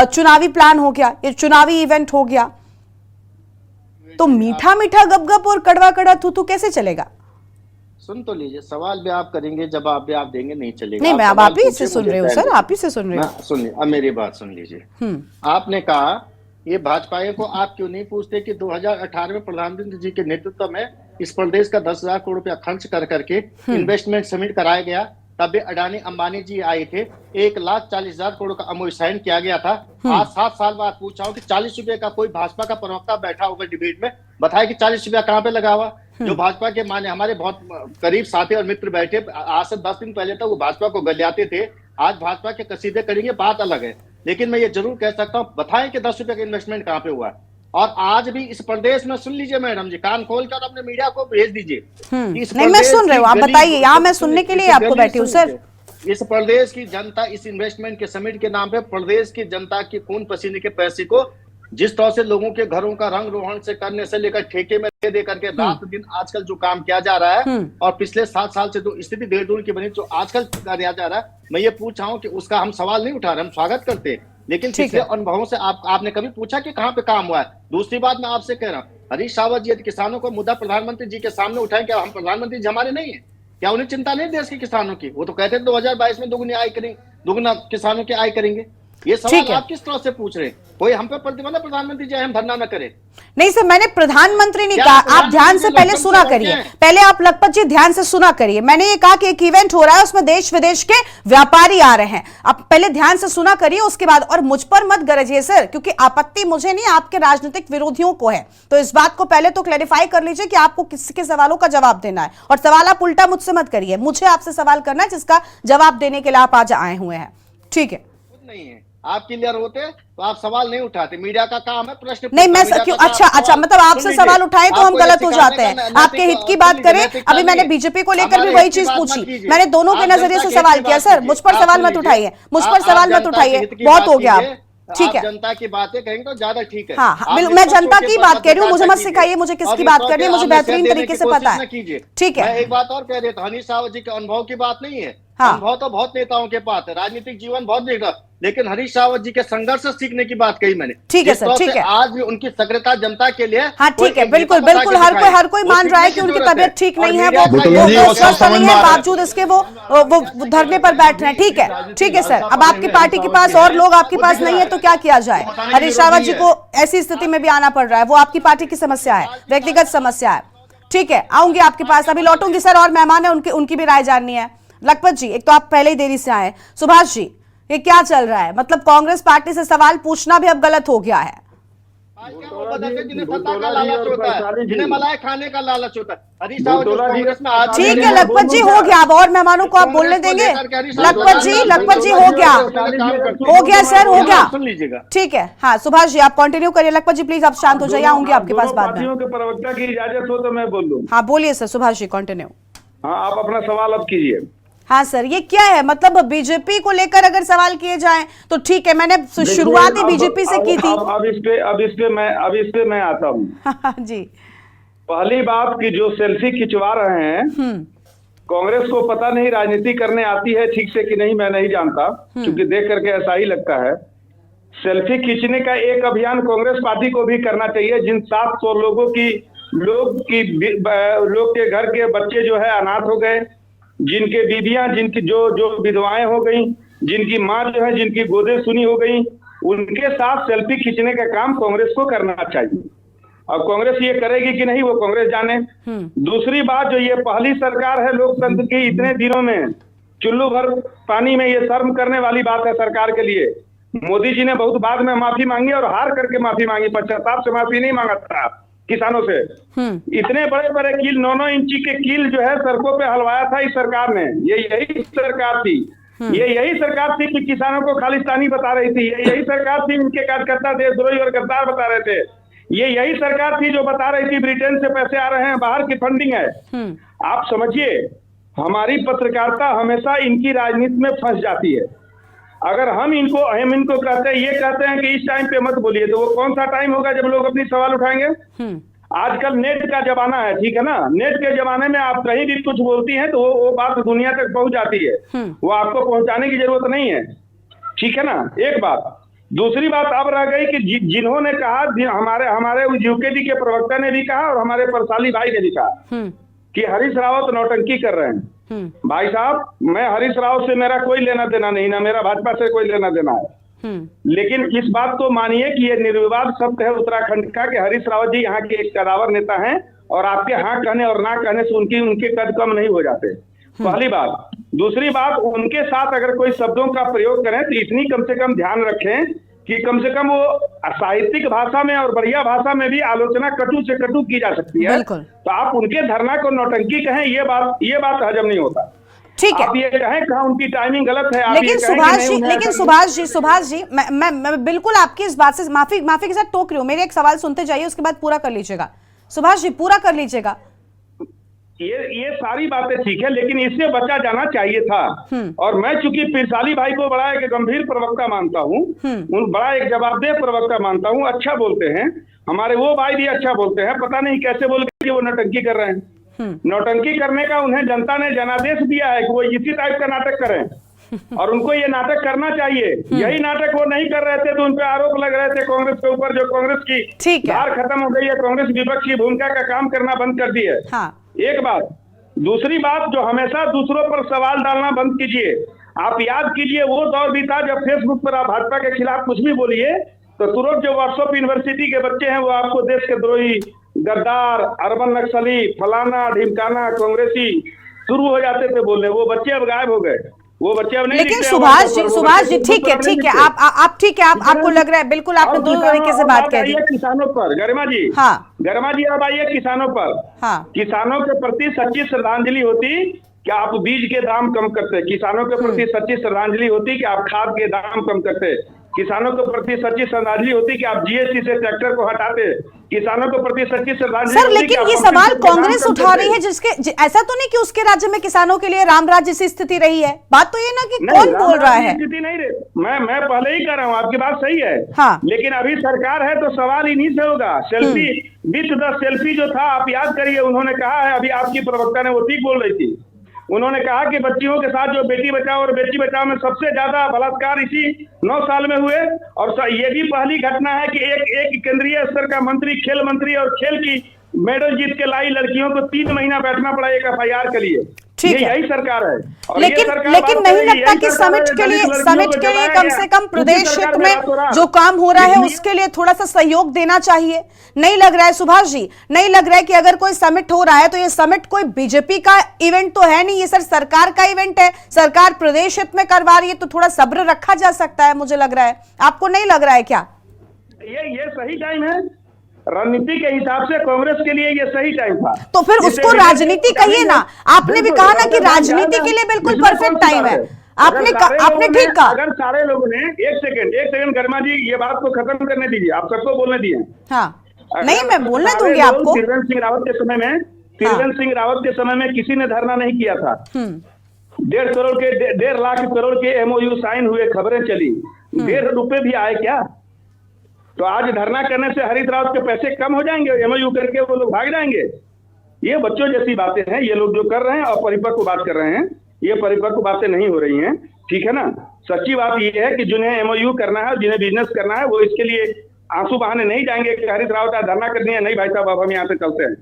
चुनावी प्लान हो गया, ये चुनावी इवेंट हो गया। तो मीठा मीठा गपगप और कड़वा कड़ा थू कैसे चलेगा? सुन तो लीजिए, सवाल भी आप करेंगे, जवाब भी आप देंगे, नहीं चलेगा। नहीं, मैं अब आप ही से सुन रही हूँ सर, आप ही से सुन रही हूँ। सुनिए, अब मेरी बात सुन लीजिए। आपने कहा ये भाजपा को आप क्यों नहीं पूछते कि 2018 में प्रधानमंत्री जी के नेतृत्व में इस प्रदेश का 10,000 करोड़ रुपया खर्च कर करके इन्वेस्टमेंट समिट कराया गया। तब भी अडानी अंबानी जी आए थे, 1,40,000 करोड़ का अमूल साइन किया गया था। आज 7 साल बाद पूछा हूँ कि 40 रुपए का कोई भाजपा का प्रवक्ता बैठा होगा डिबेट में, बताया कि 40 रुपया कहाँ पे लगा हुआ। जो भाजपा के माने हमारे बहुत करीब साथी और मित्र बैठे, आज से 10 दिन पहले तक वो भाजपा को गलियाते थे, आज भाजपा के कसीदे करेंगे, बात अलग है। लेकिन मैं ये जरूर कह सकता हूँ, बताएं कि 10 रुपए का इन्वेस्टमेंट कहाँ पे हुआ है। और आज भी इस प्रदेश में, सुन लीजिए मैडम जी, कान खोल कर अपने मीडिया को भेज दीजिए। नहीं, मैं सुन रही हूँ, आप बताइए, यहाँ मैं सुनने के लिए आपको बैठी हूँ सर। इस प्रदेश की जनता इस इन्वेस्टमेंट के समिट के नाम पे प्रदेश की जनता की खून पसीने के पैसे को जिस तरह से लोगों के घरों का रंग रोहन से करने से लेकर ठेके में दे करके रात दिन आजकल जो काम किया जा रहा है, और पिछले 7 साल से जो स्थिति देहरादून की बनी जो आजकल किया जा रहा है, मैं ये पूछ रहा हूँ कि उसका हम सवाल नहीं उठा रहे, हम स्वागत करते हैं। लेकिन पिछले अनुभवों से आपने कभी पूछा कि कहाँ पे काम हुआ है? दूसरी बात मैं आपसे कह रहा हूँ, हरीश रावत जी किसानों को मुद्दा प्रधानमंत्री जी के सामने उठाएं, क्या हम प्रधानमंत्री जी हमारे नहीं है? क्या उन्हें चिंता नहीं देश के किसानों की? वो तो कहते हैं 2022 में दुगुना किसानों की आय करेंगे। ये सवाल आप किस तरह से पूछ रहे हैं? कोई हम पे प्रतिबंध प्रधानमंत्री जी हम धरना न करें। नहीं सर, मैंने प्रधानमंत्री नहीं कहा, आप ध्यान से पहले सुना करिए, पहले आप लखपत जी ध्यान से सुना करिए। मैंने ये कहा कि एक इवेंट हो रहा है, उसमें देश विदेश के व्यापारी आ रहे हैं, आप पहले ध्यान से सुना करिए, उसके बाद। और मुझ पर मत गरजिए सर, क्योंकि आपत्ति मुझे नहीं, आपके राजनीतिक विरोधियों को है। तो इस बात को पहले तो क्लैरिफाई कर लीजिए कि आपको किसके सवालों का जवाब देना है, और सवाल आप उल्टा मुझसे मत करिए। मुझे आपसे सवाल करना है जिसका जवाब देने के लिए आप आज आए हुए हैं, ठीक है? नहीं है, आप क्लियर होते तो आप सवाल नहीं उठाते। मीडिया का काम है प्रश्न नहीं, मैं क्यों? अच्छा, मतलब आपसे सवाल उठाए तो हम गलत हो जाते हैं। आपके हित की बात करें, अभी मैंने बीजेपी को लेकर भी वही चीज पूछी, मैंने दोनों के नजरिए से सवाल किया। सर, मुझ पर सवाल मत उठाइए, मुझ पर सवाल मत उठाइए, बहुत हो गया अब, ठीक है? जनता की बातें कहेंगे तो ज्यादा ठीक है। हाँ, मैं जनता की बात कह रही हूँ, मुझे मत सिखाइए मुझे किसकी बात करनी है, मुझे बेहतरीन तरीके से पता है, ठीक है? एक बात और कह देता, हरीश रावत जी के अनुभव की बात नहीं है, हाँ। अनुभव तो बहुत नेताओं के पास है, राजनीतिक जीवन बहुत देखा, लेकिन हरीश रावत जी के संघर्ष से सीखने की बात कही मैंने। ठीक है जिस सर, तरह ठीक से है। आज भी उनकी सक्रियता जनता के लिए, हाँ ठीक है, बिल्कुल बिल्कुल, हर कोई मान रहा है कि उनकी तबीयत ठीक नहीं है, वो स्वस्थ नहीं है, बावजूद इसके वो धरने पर बैठ रहे हैं। ठीक है सर। अब आपकी पार्टी के पास और लोग आपके पास नहीं है तो क्या किया जाए? हरीश रावत जी को ऐसी स्थिति में भी आना पड़ रहा है, वो आपकी पार्टी की समस्या है, व्यक्तिगत समस्या है। ठीक है, आऊंगी आपके पास, अभी लौटूंगी सर, और मेहमान है उनकी भी राय जाननी है। लखपत जी, एक तो आप पहले ही देरी से आए। सुभाष जी, ये क्या चल रहा है? मतलब कांग्रेस पार्टी से सवाल पूछना भी अब गलत हो गया है। जिन्हें सत्ता का लालच होता है, जिन्हें मलाई खाने का लालच होता है, हरीश रावत जी कांग्रेस में आज ठीक है लखपत जी, हो गया। अब और मेहमानों को आप बोलने देंगे? लखपत जी हो गया सर, हो गया। सुन लीजिएगा। ठीक है, हाँ सुभाष जी आप कंटिन्यू करिए। लखपत जी प्लीज आप शांत हो जाइए, आऊंगी आपके पास बाद में। के प्रवक्ता की इजाजत हो तो मैं बोल दूं। हाँ बोलिए सर, सुभाष जी कंटिन्यू। हाँ, आप अपना सवाल अब कीजिए। हाँ सर, ये क्या है? मतलब बीजेपी को लेकर अगर सवाल किए जाएं तो ठीक है, मैंने शुरुआत ही बीजेपी से की थी। अब इस पे मैं आता हूँ। जी, पहली बात कि जो सेल्फी खिंचवा रहे हैं, कांग्रेस को पता नहीं राजनीति करने आती है ठीक से कि नहीं, मैं नहीं जानता, क्योंकि देख करके ऐसा ही लगता है। सेल्फी खींचने का एक अभियान कांग्रेस पार्टी को भी करना चाहिए। जिन 700 लोग के घर के बच्चे जो है अनाथ हो गए, जिनके बीबियां, जिनकी जो विधवाएं हो गई, जिनकी माँ जो है, जिनकी गोदें सुनी हो गई, उनके साथ सेल्फी खींचने का काम कांग्रेस को करना चाहिए। अब कांग्रेस ये करेगी कि नहीं वो कांग्रेस जाने। दूसरी बात, जो ये पहली सरकार है लोकतंत्र की, इतने दिनों में चुल्लू भर पानी में, ये शर्म करने वाली बात है सरकार के लिए। मोदी जी ने बहुत बाद में माफी मांगी और हार करके माफी मांगी, पश्चाताप से माफी नहीं मांगा था किसानों से। इतने बड़े बड़े कील, 9-9 इंची के कील जो है सड़कों पे हलवाया था इस सरकार ने। ये यही सरकार थी, ये यही सरकार थी कि किसानों को खालिस्तानी बता रही थी। ये यही सरकार थी, उनके कार्यकर्ता देशद्रोही और गद्दार बता रहे थे। ये यही सरकार थी जो बता रही थी ब्रिटेन से पैसे आ रहे हैं, बाहर की फंडिंग है। आप समझिए, हमारी पत्रकारिता हमेशा इनकी राजनीति में फंस जाती है। अगर हम इनको कहते हैं, ये कहते हैं कि इस टाइम पे मत बोलिए, तो वो कौन सा टाइम होगा जब लोग अपनी सवाल उठाएंगे? आजकल नेट का जमाना है, ठीक है ना। नेट के जमाने में आप कहीं भी कुछ बोलती हैं तो वो बात दुनिया तक पहुंच जाती है, वो आपको पहुंचाने की जरूरत नहीं है, ठीक है ना। एक बात। दूसरी बात अब रह गई कि जिन्होंने कहा, हमारे यूकेडी के प्रवक्ता ने भी कहा और हमारे परसाली भाई ने भी कहा कि हरीश रावत नौटंकी कर रहे हैं। भाई साहब, मैं हरीश रावत से मेरा कोई लेना देना नहीं, ना मेरा भाजपा से कोई लेना देना है, लेकिन इस बात को मानिए कि ये निर्विवाद सत्य है उत्तराखंड का कि हरीश रावत जी यहाँ के एक कदावर नेता हैं और आपके हाँ कहने और ना कहने से उनके कद कम नहीं हो जाते, पहली बात। दूसरी बात, उनके साथ अगर कोई शब्दों का प्रयोग करें तो इतनी कम से कम ध्यान रखें कि कम से कम वो साहित्यिक भाषा में और बढ़िया भाषा में भी आलोचना कटु से कटु की जा सकती है। तो आप उनके धरना को नौटंकी कहें, ये बात हजम नहीं होता। ठीक है, आप ये कहें कहा उनकी टाइमिंग गलत है। लेकिन सुभाष जी मैं बिल्कुल आपकी इस बात से माफी के साथ टोक रही हूँ। मेरे एक सवाल सुनते जाइए, उसके बाद पूरा कर लीजिएगा। सुभाष जी पूरा कर लीजिएगा। ये सारी बातें ठीक है, लेकिन इससे बचा जाना चाहिए था। और मैं चूंकि पिरसाली भाई को बड़ा एक गंभीर प्रवक्ता मानता हूँ, बड़ा एक जवाबदेह प्रवक्ता मानता हूँ, अच्छा बोलते हैं, हमारे वो भाई भी अच्छा बोलते हैं। पता नहीं कैसे बोल के वो नौटंकी कर रहे हैं। नौटंकी करने का उन्हें जनता ने जनादेश दिया है कि वो इसी टाइप का नाटक करें और उनको ये नाटक करना चाहिए। यही नाटक वो नहीं कर रहे थे तो उन पर आरोप लग रहे थे कांग्रेस के ऊपर, जो कांग्रेस की धार खत्म हो गई है, कांग्रेस विपक्ष की भूमिका का काम करना बंद कर दी है। एक बात। दूसरी बात, जो हमेशा दूसरों पर सवाल डालना बंद कीजिए। आप याद कीजिए, वो दौर भी था जब फेसबुक पर आप भाजपा के खिलाफ कुछ भी बोलिए तो तुरंत जो व्हाट्सएप यूनिवर्सिटी के बच्चे हैं वो आपको देश के द्रोही, गद्दार, अर्बन नक्सली, फलाना ढिमकाना, कांग्रेसी शुरू हो जाते थे बोलने। वो बच्चे अब गायब हो गए, वो बच्चे अब नहीं। लेकिन सुभाष जी ठीक है, आप ठीक है, आपको लग रहा है बिल्कुल आपने दो तरीके से बात कह दी। किसानों पर गरिमा जी, हाँ गरिमा जी अब आइए किसानों पर। हाँ, किसानों के प्रति सच्ची श्रद्धांजलि होती कि आप बीज के दाम कम करते, किसानों के प्रति सच्ची श्रद्धांजलि होती कि आप खाद के दाम कम करते, किसानों के प्रति सच्ची श्रद्धांजलि होती कि आप जीएसटी से ट्रैक्टर को हटाते, किसानों के प्रति सच्ची श्रद्धांजलि। सर लेकिन ये सवाल कांग्रेस उठा रही है, ऐसा तो नहीं कि उसके राज्य में किसानों के लिए राम राज्य जैसी स्थिति रही है। बात तो ये ना कि कौन बोल रहा है, स्थिति नहीं रही। मैं पहले ही कह रहा हूँ, आपकी बात सही है। हाँ, लेकिन अभी सरकार है तो सवाल इन्हीं से होगा। सेल्फी विथ द सेल्फी जो था, आप याद करिए, उन्होंने कहा है, अभी आपकी प्रवक्ता ने वो ठीक बोल रही थी, उन्होंने कहा कि बच्चियों के साथ जो बेटी बचाओ और बेटी बचाओ में सबसे ज्यादा बलात्कार इसी 9 साल में हुए। और ये भी पहली घटना है कि एक केंद्रीय स्तर का मंत्री, खेल मंत्री और खेल की मेडल जीत के लाई लड़कियों को 3 महीना बैठना पड़ा एक FIR के लिए। ठीक है, यही सरकार है। और लेकिन नहीं लगता कि समिट के लिए कम से कम प्रदेश हित में जो काम हो रहा है उसके लिए थोड़ा सा सहयोग देना चाहिए? नहीं लग रहा है सुभाष जी, नहीं लग रहा है कि अगर कोई समिट हो रहा है तो ये समिट कोई बीजेपी का इवेंट तो है नहीं, ये सर सरकार का इवेंट है, सरकार प्रदेश हित में करवा रही है, तो थोड़ा सब्र रखा जा सकता है, मुझे लग रहा है। आपको नहीं लग रहा है क्या? ये सही टाइम है, रणनीति के हिसाब से कांग्रेस के लिए ये सही टाइम था। तो फिर उसको राजनीति कहिए ना। आपने भी कहा ना कि राजनीति के लिए बिल्कुल परफेक्ट टाइम है। आपने ठीक कहा। अगर सारे लोगों ने एक सेकंड गर्मा जी, ये बात को खत्म करने दीजिए, आप सबको बोलने दिए। हाँ, नहीं मैं बोलने दूंगी आपको। त्रिवेंद्र सिंह रावत के समय में किसी ने धरना नहीं किया था। 1.5 लाख करोड़ के MOU साइन हुए, खबरें चली, 1.5 रुपए भी आए क्या? तो आज धरना करने से हरीश रावत के पैसे कम हो जाएंगे, MOU करके वो लोग भाग जाएंगे? ये बच्चों जैसी बातें हैं ये लोग जो कर रहे हैं, और परिपक्व बात कर रहे हैं, ये परिपक्व बातें नहीं हो रही हैं, ठीक है ना। सच्ची बात ये है कि जिन्हें MOU करना है, जिन्हें बिजनेस करना है, वो इसके लिए आंसू बहाने नहीं जाएंगे कि हरीश रावत आज धरना करनी है, नहीं भाई साहब अब हम यहाँ से चलते हैं,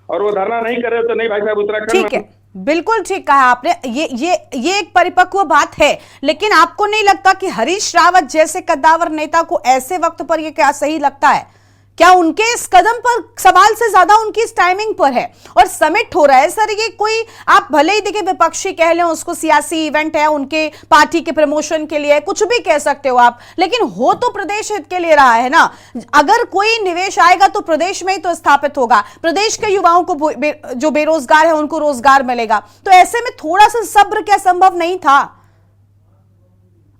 और वो धरना नहीं कर रहे तो नहीं भाई साहब उत्तराखंड। ठीक है, बिल्कुल ठीक कहा आपने। ये एक परिपक्व बात है, लेकिन आपको नहीं लगता कि हरीश रावत जैसे कद्दावर नेता को ऐसे वक्त पर ये क्या सही लगता है? क्या उनके इस कदम पर सवाल से ज्यादा उनकी इस टाइमिंग पर है? और समिट हो रहा है सर, ये कोई आप भले ही देखिए विपक्षी कह लें उसको, सियासी इवेंट है, उनके पार्टी के प्रमोशन के लिए, कुछ भी कह सकते हो आप, लेकिन हो तो प्रदेश हित के लिए रहा है ना। अगर कोई निवेश आएगा तो प्रदेश में ही तो स्थापित होगा, प्रदेश के युवाओं को जो बेरोजगार है उनको रोजगार मिलेगा। तो ऐसे में थोड़ा सा सब्र क्या संभव नहीं था?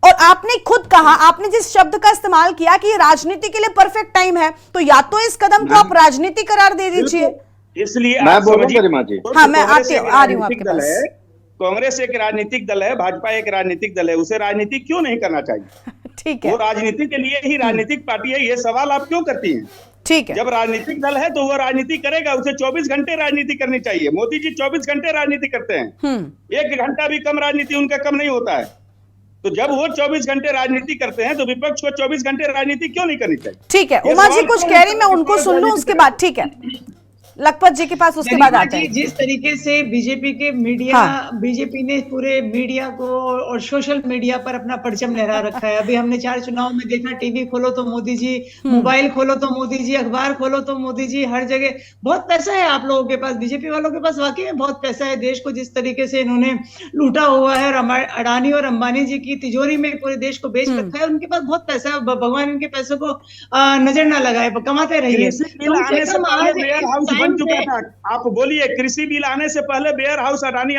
और आपने खुद कहा, आपने जिस शब्द का इस्तेमाल किया कि ये राजनीति के लिए परफेक्ट टाइम है, तो या तो इस कदम को आप राजनीति करार दे दीजिए। इसलिए मैं बोलूं, हाँ मैं आ रही हूँ आपके पास। कांग्रेस एक राजनीतिक दल है, भाजपा एक राजनीतिक दल है, उसे राजनीति क्यों नहीं करना चाहिए? ठीक है, वो राजनीति के लिए ही राजनीतिक पार्टी है, ये सवाल आप क्यों करती हैं? ठीक है, जब राजनीतिक दल है तो वो राजनीति करेगा, उसे 24 घंटे राजनीति करनी चाहिए। मोदी जी 24 घंटे राजनीति करते हैं, 1 घंटा भी कम राजनीति उनका कम नहीं होता है। तो जब वो 24 घंटे राजनीति करते हैं तो विपक्ष को 24 घंटे राजनीति क्यों नहीं करनी चाहिए? ठीक है, उमा जी कुछ कह रही, मैं उनको सुन लूं उसके बाद। ठीक है, लखपत जी के पास उसके बाद आते हैं। जिस तरीके से बीजेपी के मीडिया, बीजेपी ने पूरे मीडिया को और सोशल मीडिया पर अपना परचम लहरा रखा है। अभी हमने 4 चुनाव में देखा, टीवी खोलो तो मोदी जी, मोबाइल खोलो तो मोदी जी, अखबार खोलो तो मोदी जी, हर जगह बहुत पैसा है आप लोगों के पास, बीजेपी वालों के पास वाकई में बहुत पैसा है। देश को जिस तरीके से इन्होंने लूटा हुआ है, अडानी और अंबानी जी की तिजोरी में पूरे देश को बेच रखा है, उनके पास बहुत पैसा है। भगवान इनके पैसों को नजर ना लगाए, कमाते रहिए। बन चुका था, आप बोलिए, कृषि बिल आने से पहले वेयर हाउस अडानी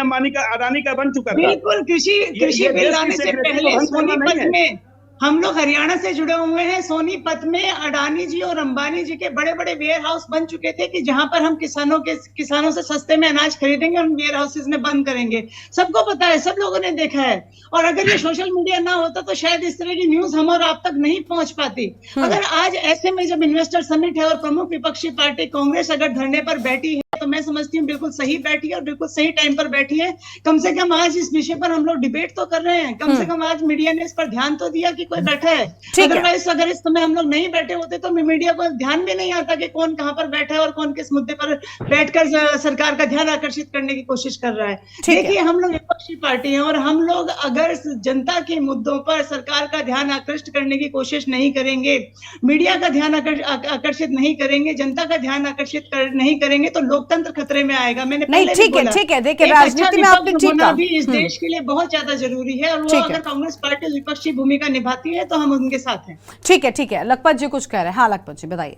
का बन चुका था। बिल्कुल, कृषि बिल आने से पहले सोनीपत में, हम लोग हरियाणा से जुड़े हुए हैं, सोनीपत में अडानी जी और अंबानी जी के बड़े बड़े वेयर हाउस बन चुके थे कि जहां पर हम किसानों से सस्ते में अनाज खरीदेंगे और वेयर हाउसेज में बंद करेंगे। सबको पता है, सब लोगों ने देखा है। और अगर ये सोशल मीडिया ना होता तो शायद इस तरह की न्यूज हम और आप तक नहीं पहुंच पाती। अगर आज ऐसे में जब इन्वेस्टर समिट है और प्रमुख विपक्षी पार्टी कांग्रेस अगर धरने पर बैठी है, तो मैं समझती हूँ बिल्कुल सही बैठी है और बिल्कुल सही टाइम पर बैठी है। कम से कम आज इस विषय पर हम लोग डिबेट तो कर रहे हैं, कम से कम आज मीडिया ने इस पर ध्यान तो दिया कि कोई बैठा है। अदरवाइज अगर इस समय हम लोग नहीं बैठे होते तो मीडिया को ध्यान भी नहीं आता कि कौन कहां पर बैठा है और कौन किस मुद्दे पर बैठकर सरकार का ध्यान आकर्षित करने की कोशिश कर रहा है। देखिए, हम लोग विपक्षी पार्टी हैं और हम लोग अगर जनता के मुद्दों पर सरकार का ध्यान आकर्षित करने की कोशिश नहीं करेंगे, मीडिया का ध्यान आकर्षित नहीं करेंगे, जनता का ध्यान आकर्षित नहीं करेंगे, तो लोकतंत्र खतरे में आएगा। मैंने पहले भी बोला, ठीक है, देखिए राजनीति में आपने ठीक कहा, भी इस देश के लिए बहुत ज्यादा जरूरी है और वो अगर कांग्रेस पार्टी विपक्षी भूमिका निभाती है तो हम उनके साथ हैं। ठीक है, लखपत जी कुछ कह रहे हैं। हाँ लखपत जी बताइए।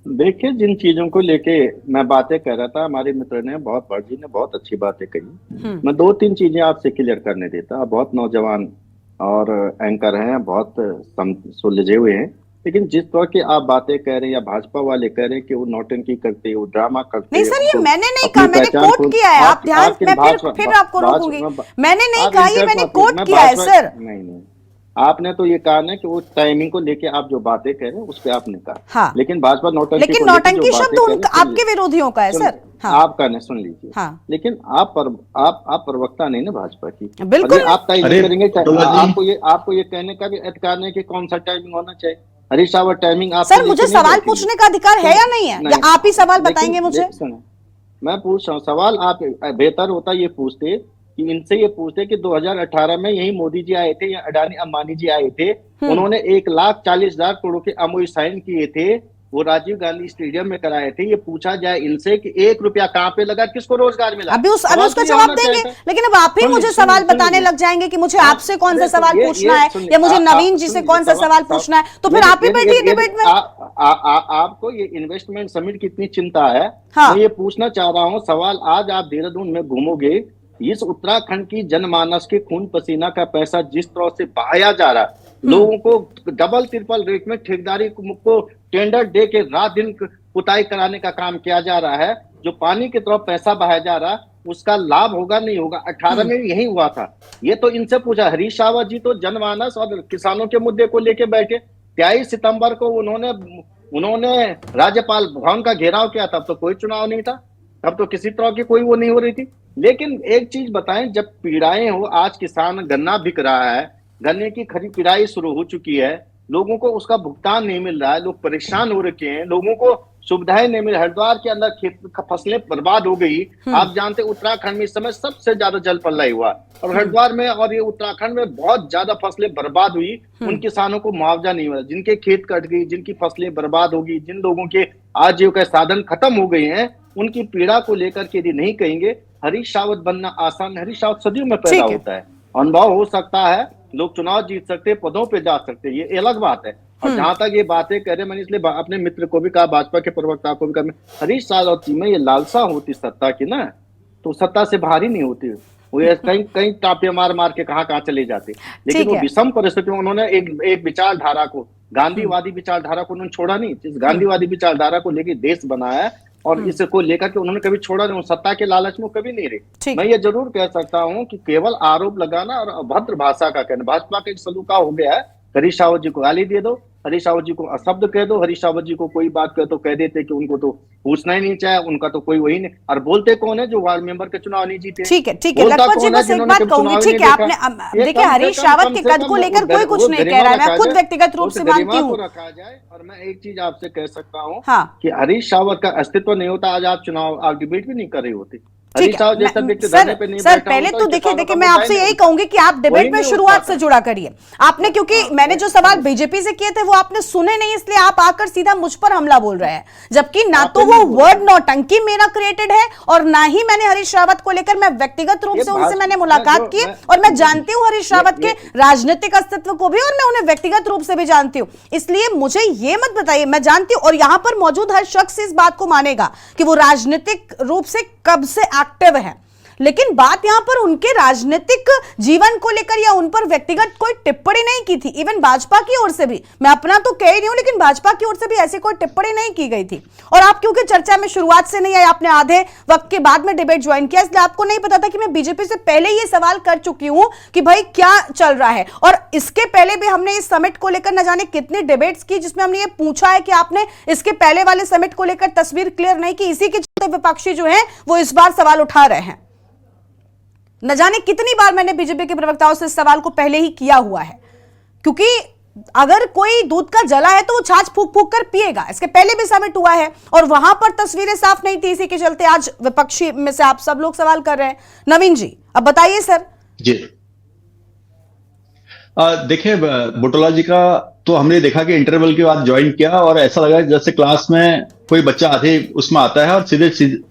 देखिए, जिन चीजों को लेके मैं बातें कर रहा था, हमारे मित्र ने बहुत अच्छी बातें कही। मैं 2-3 चीजें आपसे क्लियर करने देता। बहुत नौजवान और एंकर हैं, बहुत सुलझे हुए हैं, लेकिन जिस तरह की आप बातें कह रहे हैं या भाजपा वाले कह रहे हैं कि वो नौटंकी करते हैं, वो ड्रामा करते हैं। नहीं सर, ये मैंने नहीं कहा, मैंने कोट किया है। आप ध्यान, मैं फिर आपको रोकूंगी। मैंने नहीं कहा, ये मैंने कोट किया है सर। नहीं, आपने तो ये कहा ना कि वो टाइमिंग को लेके आप जो बातें कह रहे हैं उस पे आपने कहा। हाँ। लेकिन भाजपा नौटंकी लेकिन को लेके नौटंकी जो शब्द बातें कह रहे हैं, आपके विरोधियों का है सर। हाँ। आप कहने सुन लीजिए। हाँ। लेकिन आप प्रवक्ता नहीं ना भाजपा की। बिल्कुल आप तय नहीं करेंगे। आपको ये कहने का भी अधिकार नहीं कि कौन सा टाइमिंग होना चाहिए। हरीश रावत टाइमिंग आप सर, मुझे सवाल पूछने का अधिकार है या नहीं है, या आप ही सवाल बताएंगे मुझे? मैं पूछ रहा हूँ सवाल। आप बेहतर होता ये पूछते कि इनसे ये पूछते कि 2018 में यही मोदी जी आए थे या अडानी अंबानी जी आए थे, उन्होंने 1,40,000 करोड़ के एमओयू साइन किए थे, वो राजीव गांधी स्टेडियम में कराए थे। ये पूछा जाए इनसे कि 1 रुपया कहाँ पे लगा, किसको रोजगार मिला? अभी उसका जवाब देंगे, लेकिन अब आप ही मुझे सवाल बताने लग जाएंगे कि मुझे आपसे कौन सा सवाल पूछना है या मुझे नवीन जी से कौन सा सवाल पूछना है, तो फिर आप ही बैठिए डिबेट में। आपको ये इन्वेस्टमेंट समिट की इतनी चिंता है, मैं ये पूछना चाह रहा हूँ सवाल। आज आप देहरादून में घूमोगे, इस उत्तराखंड की जनमानस के खून पसीना का पैसा जिस तरह से बहाया जा रहा है, लोगों को डबल ट्रिपल रेट में ठेकेदारी को टेंडर दे के रात दिन पुताई कराने का काम किया जा रहा है, जो पानी की तरफ पैसा बहाया जा रहा है, उसका लाभ होगा नहीं होगा? 18 में यही हुआ था। ये तो इनसे पूछा। हरीश रावत जी तो जनमानस और किसानों के मुद्दे को लेके बैठे। 23 सितंबर को उन्होंने राज्यपाल भवन का घेराव किया। तब तो कोई चुनाव नहीं था, तब तो किसी तरह की कोई वो नहीं हो रही थी। लेकिन एक चीज बताएं, जब पीड़ाएं हो, आज किसान गन्ना बिक रहा है, गन्ने की खरीद पिड़ाई शुरू हो चुकी है, लोगों को उसका भुगतान नहीं मिल रहा है, लोग परेशान हो रखे हैं, लोगों को सुविधाएं नहीं मिल। हरिद्वार के अंदर खेत फसलें बर्बाद हो गई। आप जानते उत्तराखंड में इस समय सबसे ज्यादा जल प्रलय हुआ, और हरिद्वार में और ये उत्तराखंड में बहुत ज्यादा फसलें बर्बाद हुई। उन किसानों को मुआवजा नहीं मिला, जिनके खेत कट गई, जिनकी फसलें बर्बाद होगी, जिन लोगों के आजीविका साधन खत्म हो गए हैं, उनकी पीड़ा को लेकर के यदि नहीं कहेंगे। हरीश रावत बनना आसान, हरीश रावत सदियों में पैदा होता है, अनुभव हो सकता है, लोग चुनाव जीत सकते, पदों पे जा सकते, ये अलग बात है। और जहां तक ये बातें कह रहे, मैंने इसलिए अपने मित्र को भी कहा, भाजपा के प्रवक्ता को भी कहा, हरीश रावत जी में ये लालसा होती सत्ता की ना, तो सत्ता से बाहर ही नहीं होती। वो कहीं टापे मार मार के कहाँ चले जाते। लेकिन वो विषम परिस्थितियों में उन्होंने एक विचारधारा को, गांधीवादी विचारधारा को उन्होंने छोड़ा नहीं। इस गांधीवादी विचारधारा को लेकर देश बनाया है, और इसको लेकर के उन्होंने कभी छोड़ा नहीं। सत्ता के लालच में कभी नहीं रही। मैं ये जरूर कह सकता हूं कि केवल आरोप लगाना और अभद्र भाषा का कहना भाजपा का एक सलूका हो गया है। हरीश रावत जी को गाली दे दो, हरीश रावत जी को अशब्द कह दो, हरीश रावत जी को कोई बात कह तो कह देते कि उनको तो पूछना ही नहीं चाहे, उनका तो कोई वही नहीं। और बोलते कौन है? जो वार्ड मेंबर के चुनाव नहीं जीते। ठीक है लखपत जी, बस एक बात कहूंगी, ठीक है, आपने देखिए हरीश रावत के कद को लेकर कोई कुछ नहीं कह रहा है, मैं खुद व्यक्तिगत रूप से मानती हूँ। रखा जाए। और मैं एक चीज आपसे कह सकता हूँ कि हरीश रावत का अस्तित्व नहीं होता, आज आप डिबेट भी नहीं कर रहे होते। सर पहले तो देखिए मैं आपसे यही कहूंगी कि आप डिबेट में शुरुआत से जुड़ा करिए। आपने, क्योंकि मैंने जो सवाल बीजेपी से किए थे वो आपने सुने नहीं, इसलिए आप आकर सीधा मुझ पर हमला बोल रहे हैं, जबकि ना तो वो वर्ड नौटंकी मेरा क्रिएटेड है और ना ही मैंने हरीश रावत को लेकर, मैं व्यक्तिगत रूप से उनसे मैंने मुलाकात की और मैं जानती हूं हरीश रावत के राजनीतिक अस्तित्व को भी, और मैं उन्हें व्यक्तिगत रूप से भी जानती हूं। इसलिए मुझे ये मत बताइए, मैं जानती हूं और यहां पर मौजूद हर शख्स इस बात को मानेगा कि वो राजनीतिक रूप से कब से एक्टिव है, लेकिन बात यहां पर उनके राजनीतिक जीवन को लेकर या उन पर व्यक्तिगत कोई टिप्पणी नहीं की थी। इवन भाजपा की ओर से भी, मैं अपना तो कह ही रही हूं, लेकिन भाजपा की ओर से भी ऐसी कोई टिप्पणी नहीं की गई थी। और आप क्योंकि चर्चा में शुरुआत से नहीं आए, आपने आधे वक्त के बाद में डिबेट ज्वाइन किया, इसलिए आपको नहीं पता था कि मैं बीजेपी से पहले ये सवाल कर चुकी हूं कि भाई क्या चल रहा है। और इसके पहले भी हमने इस समिट को लेकर न जाने कितनी डिबेट्स की, जिसमें हमने ये पूछा है कि आपने इसके पहले वाले समिट को लेकर तस्वीर क्लियर नहीं की। इसी के चलते विपक्षी जो है वो इस बार सवाल उठा रहे हैं। न जाने कितनी बार मैंने बीजेपी के प्रवक्ताओं से इस सवाल को पहले ही किया हुआ है, क्योंकि अगर कोई दूध का जला है तो वो छाछ फूक फूक कर पिएगा। इसके पहले भी समिट हुआ है और वहां पर तस्वीरें साफ नहीं थी, इसी के चलते आज विपक्षी में से आप सब लोग सवाल कर रहे हैं। नवीन जी अब बताइए सर। जी देखिए, बुटोला जी का तो हमने देखा कि इंटरवल के बाद ज्वाइन किया और ऐसा लगा जैसे क्लास में कोई बच्चा आधे उसमें आता है और सीधे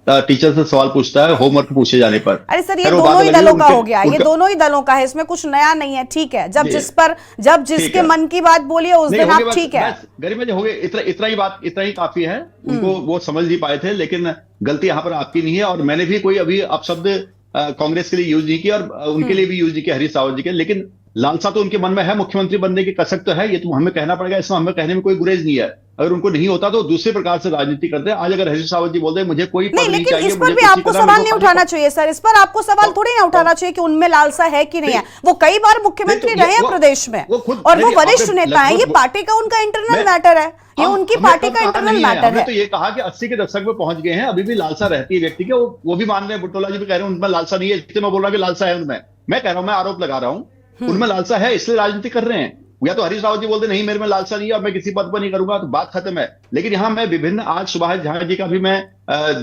टीचर से सवाल पूछता है होमवर्क पूछे जाने पर। अरे सर ये दोनों ही दलों का हो गया, ये दोनों ही दलों का है, इसमें कुछ नया नहीं है। ठीक है, जब जिसके मन की बात बोलिए उस दिन आप, ठीक है गरिमा जी हो गए, इतना ही काफी है। उनको वो समझ नहीं पाए थे, लेकिन गलती यहाँ पर आपकी नहीं है। और मैंने भी कोई अभी अपशब्द कांग्रेस के लिए यूज नहीं किया और उनके लिए भी यूज नहीं किया हरीश रावत जी के। लेकिन लालसा तो उनके मन में है, मुख्यमंत्री बनने की कसक तो है, ये तो हमें कहना पड़ेगा, इसमें हमें कहने में कोई गुरेज नहीं है। अगर उनको नहीं होता तो दूसरे प्रकार से राजनीति करते हैं। आज अगर हरीश रावत जी बोलते हैं मुझे कोई पद नहीं, नहीं लेकिन चाहिए, इस पर मुझे भी कुछ आपको करना, सवाल मेरे नहीं को उठाना चाहिए सर, इस पर आपको सवाल थोड़ी ना उठाना चाहिए कि उनमें लालसा है कि नहीं है। वो कई बार मुख्यमंत्री रहे हैं प्रदेश में और वो वरिष्ठ नेता है, ये पार्टी का उनका इंटरनल मैटर है, ये उनकी पार्टी का इंटरनल मैटर है। तो ये कहा कि 80 के दशक में पहुंच गए हैं, अभी भी लालसा रहती है व्यक्ति के, वो भी मान रहे हैं, बुटोला जी भी कह रहे हैं उनमें लालसा नहीं है, इसलिए मैं बोल रहा हूं कि लालसा है उनमें। मैं कह रहा हूं, मैं आरोप लगा रहा हूं उनमें लालसा है, इसलिए राजनीति कर रहे हैं। या तो हरीश रावत जी बोलते नहीं मेरे में लालसा नहीं है और मैं किसी पद पर नहीं करूंगा, तो बात खत्म है। लेकिन यहाँ मैं विभिन्न, आज सुभाष झा जी का भी मैं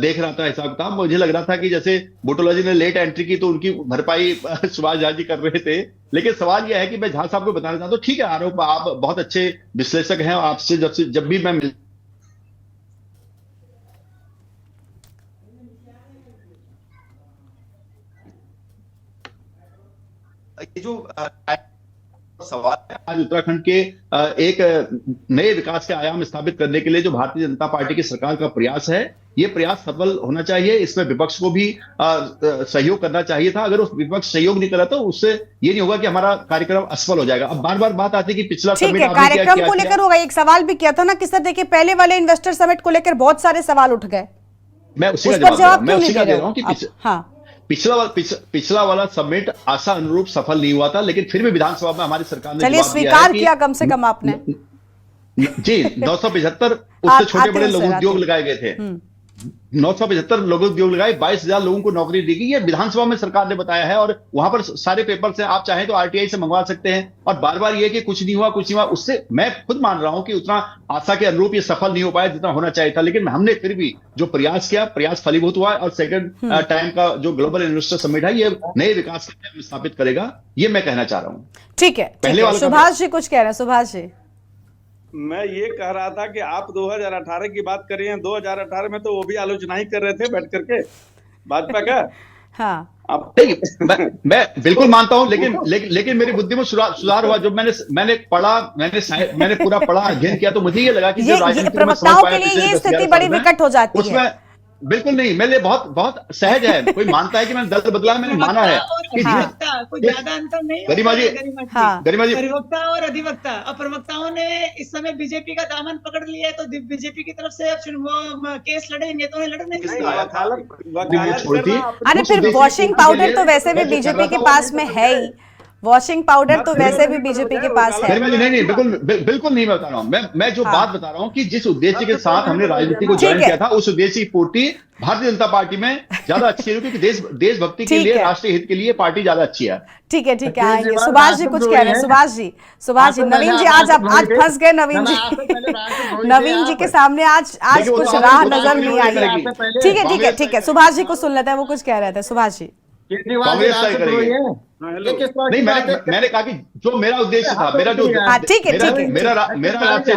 देख रहा था हिसाब किताब, मुझे लग रहा था कि जैसे बुटोला जी ने लेट एंट्री की तो उनकी भरपाई सुभाष झा जी कर रहे थे। लेकिन सवाल यह है कि मैं झा साहब को बताना चाहता हूँ, ठीक है आरोप, आप बहुत अच्छे विश्लेषक हैं, आपसे जब भी मैं ये जो सवाल है आज उत्तराखंड के एक नए विकास के आयाम स्थापित करने के लिए जो भारतीय जनता पार्टी की सरकार का प्रयास है, ये प्रयास सफल होना चाहिए। इसमें विपक्ष को भी सहयोग करना चाहिए था। अगर उस विपक्ष सहयोग नहीं करा तो उससे ये नहीं होगा कि हमारा कार्यक्रम असफल हो जाएगा। अब बार बार बात आती है कि पिछला ठीक है, कार्यक्रम को लेकर होगा, एक सवाल भी किया था ना कि सर देखिए पहले वाले इन्वेस्टर समिट को लेकर बहुत सारे सवाल उठ गए, मैं उसी का जवाब दे रहा हूँ कि पिछला वाला समिट आशा अनुरूप सफल नहीं हुआ था, लेकिन फिर भी विधानसभा में हमारी सरकार ने चलिए स्वीकार किया कम से कम आपने जी। 975 उससे छोटे बड़े लघु उद्योग लगाए गए थे, 975 लघु उद्योग लगाए, 22,000 लोगों को नौकरी दी गई। ये विधानसभा में सरकार ने बताया है और वहां पर सारे पेपर से आप चाहें तो आरटीआई से मंगवा सकते हैं। और बार बार ये कि कुछ नहीं हुआ कुछ नहीं हुआ, उससे मैं खुद मान रहा हूं कि उतना आशा के अनुरूप ये सफल नहीं हो पाया जितना होना चाहिए था। लेकिन हमने फिर भी जो प्रयास किया, प्रयास फलीभूत हुआ और सेकंड टाइम का जो ग्लोबल इन्वेस्टर समिट है ये नए विकास का स्थापित करेगा, ये मैं कहना चाह रहा हूँ। ठीक है, सुभाष जी कुछ कह रहे हैं। सुभाष जी, मैं ये कह रहा था कि आप 2018 की बात कर रहे हैं, 2018 में तो वो भी आलोचना ही कर रहे थे बैठ करके भाजपा का। हाँ मैं बिल्कुल मानता हूं, लेकिन मेरी बुद्धि में सुधार हुआ। जब मैंने पढ़ा, मैंने पूरा पढ़ा, अध्ययन किया, तो मुझे ये लगा कि जो राजनीति में प्रवक्ताओं के लिए ये स्थिति बड़ी विकट हो जाती है। बिल्कुल नहीं, मेरे लिए बहुत बहुत सहज है। कोई मानता है कि मैंने दल बदला, मैंने माना है कि कोई ज्यादा अंतर नहीं है। गरिमा जी, परिवक्ता और अधिवक्ता, और प्रवक्ताओं ने इस समय बीजेपी का दामन पकड़ लिया है, तो बीजेपी की तरफ से अब केस लड़ेंगे तो लड़ने अरे फिर वॉशिंग पाउडर तो वैसे भी बीजेपी के पास में है ही, वॉशिंग पाउडर तो वैसे भी बीजेपी के पास है। नहीं, बिल्कुल नहीं बता रहा हूँ मैं जो बात बता रहा हूँ कि जिस उद्देश्य के साथ हमने राजनीति को ज्वाइन किया था, उस उद्देश्य की पूर्ति भारतीय जनता पार्टी में ज्यादा अच्छी है, क्योंकि देशभक्ति के लिए, राष्ट्रीय हित के लिए पार्टी ज्यादा अच्छी है। ठीक है, आएंगे। सुभाष जी कुछ कह रहे हैं। सुभाष जी, नवीन जी आज फंस गए। नवीन जी के सामने आज कुछ राह नजर नहीं आई। ठीक है, सुभाष जी को सुन लेते हैं, वो कुछ कह रहे थे। सुभाष जी, नहीं, मैंने कहा कि जो मेरा उद्देश्य था, मेरा राष्ट्रीय हित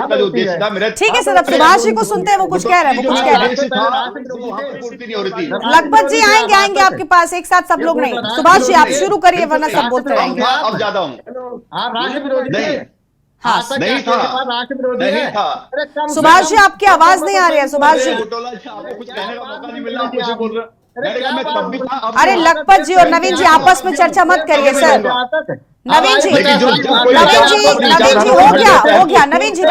का जो उद्देश्य था, मेरा ठीक है सर, अब सुभाष जी को सुनते हैं, वो कुछ कह रहे हैं। लखपत जी आएंगे आपके पास, एक साथ सब लोग नहीं। सुभाष जी आप शुरू करिए, वरना सब बोलते रहेंगे। अब ज्यादा हूँ नहीं था। सुभाष जी आपकी आवाज नहीं आ रही है। सुभाष जी, कुछ कहने का मौका नहीं मिल रहा, कुछ बोल रहा। अरे लखपत जी और नवीन जी आपस में चर्चा मत करिए सर। नवीन जी हो गया। नवीन जी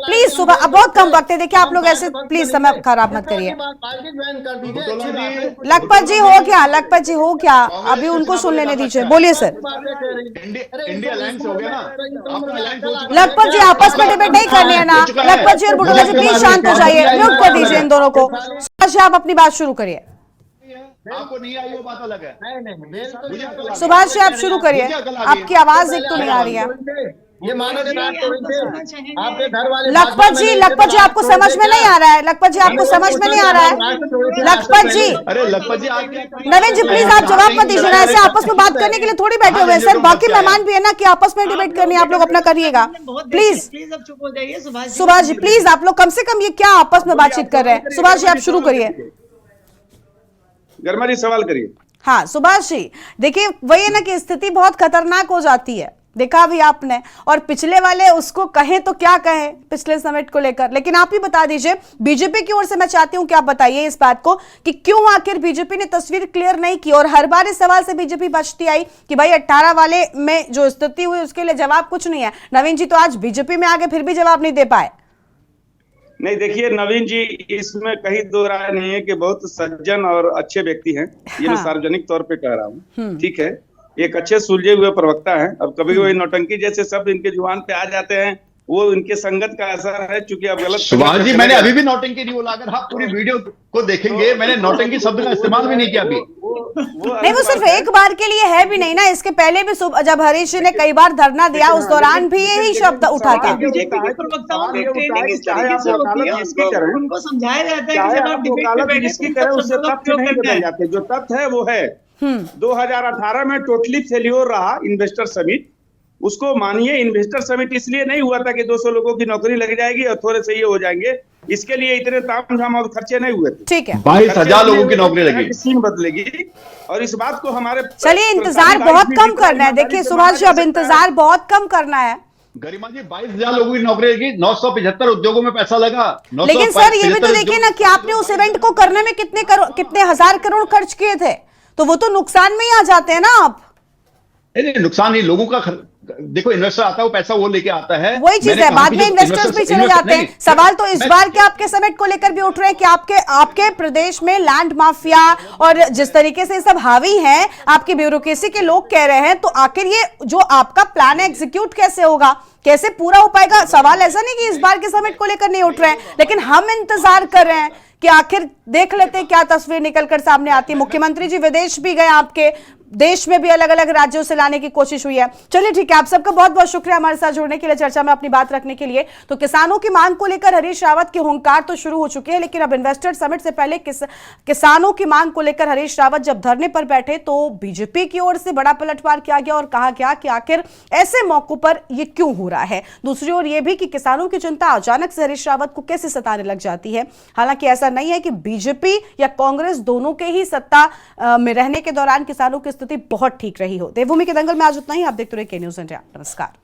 प्लीज सुबह, अब बहुत कम वक्त है, देखिए आप लोग ऐसे प्लीज समय खराब मत करिए। लखपत जी हो गया, अभी उनको सुन लेने दीजिए। बोलिए सर। लखपत जी आपस में डिबेट नहीं करनी है ना। लखपत जी और बुटोला जी प्लीज शांत हो जाइए, म्यूट कर दीजिए इन दोनों को। आप अपनी बात शुरू करिए। आपको नहीं आई वो बात अलग है। सुभाष जी आप शुरू करिए, आपकी आवाज एक तो नहीं आ रही है। ये मानव आपके घर वाले लखपत जी आपको समझ में नहीं आ रहा है। लखपत जी आपको समझ में नहीं आ रहा है। लखपत जी, अरे लखपत जी, नवीन जी प्लीज आप जवाब मत दीजिए ना, ऐसे आपस में बात करने के लिए थोड़ी बैठे हुए हैं सर। बाकी मेहमान भी है ना कि आपस में डिबेट करनी है, आप लोग अपना करिएगा प्लीज। सुभाष जी प्लीज, आप लोग कम से कम ये क्या आपस में बातचीत कर रहे हैं। सुभाष जी आप शुरू करिए। गर्मा जी सवाल करिए। हाँ सुभाष जी, देखिए वही है ना कि स्थिति बहुत खतरनाक हो जाती है देखा भी आपने, और पिछले वाले उसको कहें तो क्या कहें पिछले समिट को लेकर। लेकिन आप ही बता दीजिए, बीजेपी की ओर से मैं चाहती हूं कि आप बताइए इस बात को कि क्यों आखिर बीजेपी ने तस्वीर क्लियर नहीं की, और हर बार इस सवाल से बीजेपी बचती आई कि भाई 18 वाले में जो स्थिति हुई उसके लिए जवाब कुछ नहीं है। नवीन जी तो आज बीजेपी में आगे फिर भी जवाब नहीं दे पाए। नहीं, देखिए नवीन जी, इसमें कहीं दो राय नहीं है कि बहुत सज्जन और अच्छे व्यक्ति हैं। ये मैं सार्वजनिक तौर पे कह रहा हूँ, ठीक है। एक अच्छे सुलझे हुए प्रवक्ता हैं। अब कभी कभी नौटंकी जैसे शब्द इनके जुबान पे आ जाते हैं, वो इनके संगत का असर है। चूंकि अब गलत सुभाष जी, मैंने अभी भी नौटंकी नहीं बोला। अगर आप पूरी वीडियो को देखेंगे, मैंने नौटंकी शब्द का इस्तेमाल भी नहीं किया अभी। नहीं, वो सिर्फ एक बार के लिए है भी नहीं ना, इसके पहले भी जब हरीश जी ने कई बार धरना दिया उस दौरान भी यही शब्द उठा था। उनको समझाया जाता है कि जब आप डिबेट में बैठे उससे तथ्य नहीं बदल जाते। जो तथ्य है वो है 2018 में टोटली फेल्योर रहा इन्वेस्टर समिट। उसको मानिए, इन्वेस्टर समिट इसलिए नहीं हुआ था कि 200 लोगों की नौकरी लग जाएगी और थोड़े से ये हो जाएंगे, इसके लिए इतने तामझाम और खर्चे नहीं हुए थे। ठीक है, 22,000 लोगों की नौकरी लगी, सीन बदलेगी। और इस बात को हमारे चलिए इंतजार बहुत कम करना है। देखिए सुभाष जी, अब इंतजार बहुत कम करना है। गरिमा जी, 22,000 लोगों की नौकरी लगी, 975 उद्योगों में पैसा लगा। लेकिन सर ये भी तो देखिए ना कि आपने उस इवेंट को करने में कितने हजार करोड़ खर्च किए थे, तो वो तो नुकसान में ही आ जाते हैं ना आप। नहीं, नुकसान नहीं, लोगों का देखो, इन्वेस्टर आता है, वो पैसा वो लेके आता है। वही चीज है, बाद में इन्वेस्टर्स भी चले जाते हैं। सवाल तो इस बार के आपके समिट को लेकर भी उठ रहे हैं कि आपके प्रदेश में लैंड माफिया और जिस तरीके से सब हावी हैं, आपकी ब्यूरोक्रेसी के लोग कह रहे हैं, तो आखिर ये जो आपका प्लान है एग्जीक्यूट कैसे होगा, कैसे पूरा हो पाएगा? सवाल ऐसा नहीं कि इस बार के समिट को लेकर नहीं उठ रहे हैं, लेकिन हम इंतजार कर रहे हैं कि आखिर देख लेते हैं क्या तस्वीर निकलकर सामने आती है। मुख्यमंत्री जी विदेश भी गए, आपके देश में भी अलग अलग राज्यों से लाने की कोशिश हुई है। चलिए ठीक है, आप सबका बहुत बहुत शुक्रिया हमारे साथ जुड़ने के लिए, चर्चा में अपनी बात रखने के लिए। तो किसानों की मांग को लेकर हरीश रावत की हुंकार तो शुरू हो चुकी है, लेकिन अब इन्वेस्टर समिट से पहले किसानों की मांग को लेकर हरीश रावत जब धरने पर बैठे तो बीजेपी की ओर से बड़ा पलटवार किया गया और कहा गया कि आखिर ऐसे मौकों पर यह क्यों हो रहा है। दूसरी ओर यह भी कि किसानों की चिंता अचानक से हरीश रावत को कैसे सताने लग जाती है। हालांकि ऐसा नहीं है कि बीजेपी या कांग्रेस दोनों के ही सत्ता में रहने के दौरान किसानों की स्थिति बहुत ठीक रही हो। देवभूमि के दंगल में आज उतना ही। आप देखते रहिए के न्यूज़ इंडिया। नमस्कार।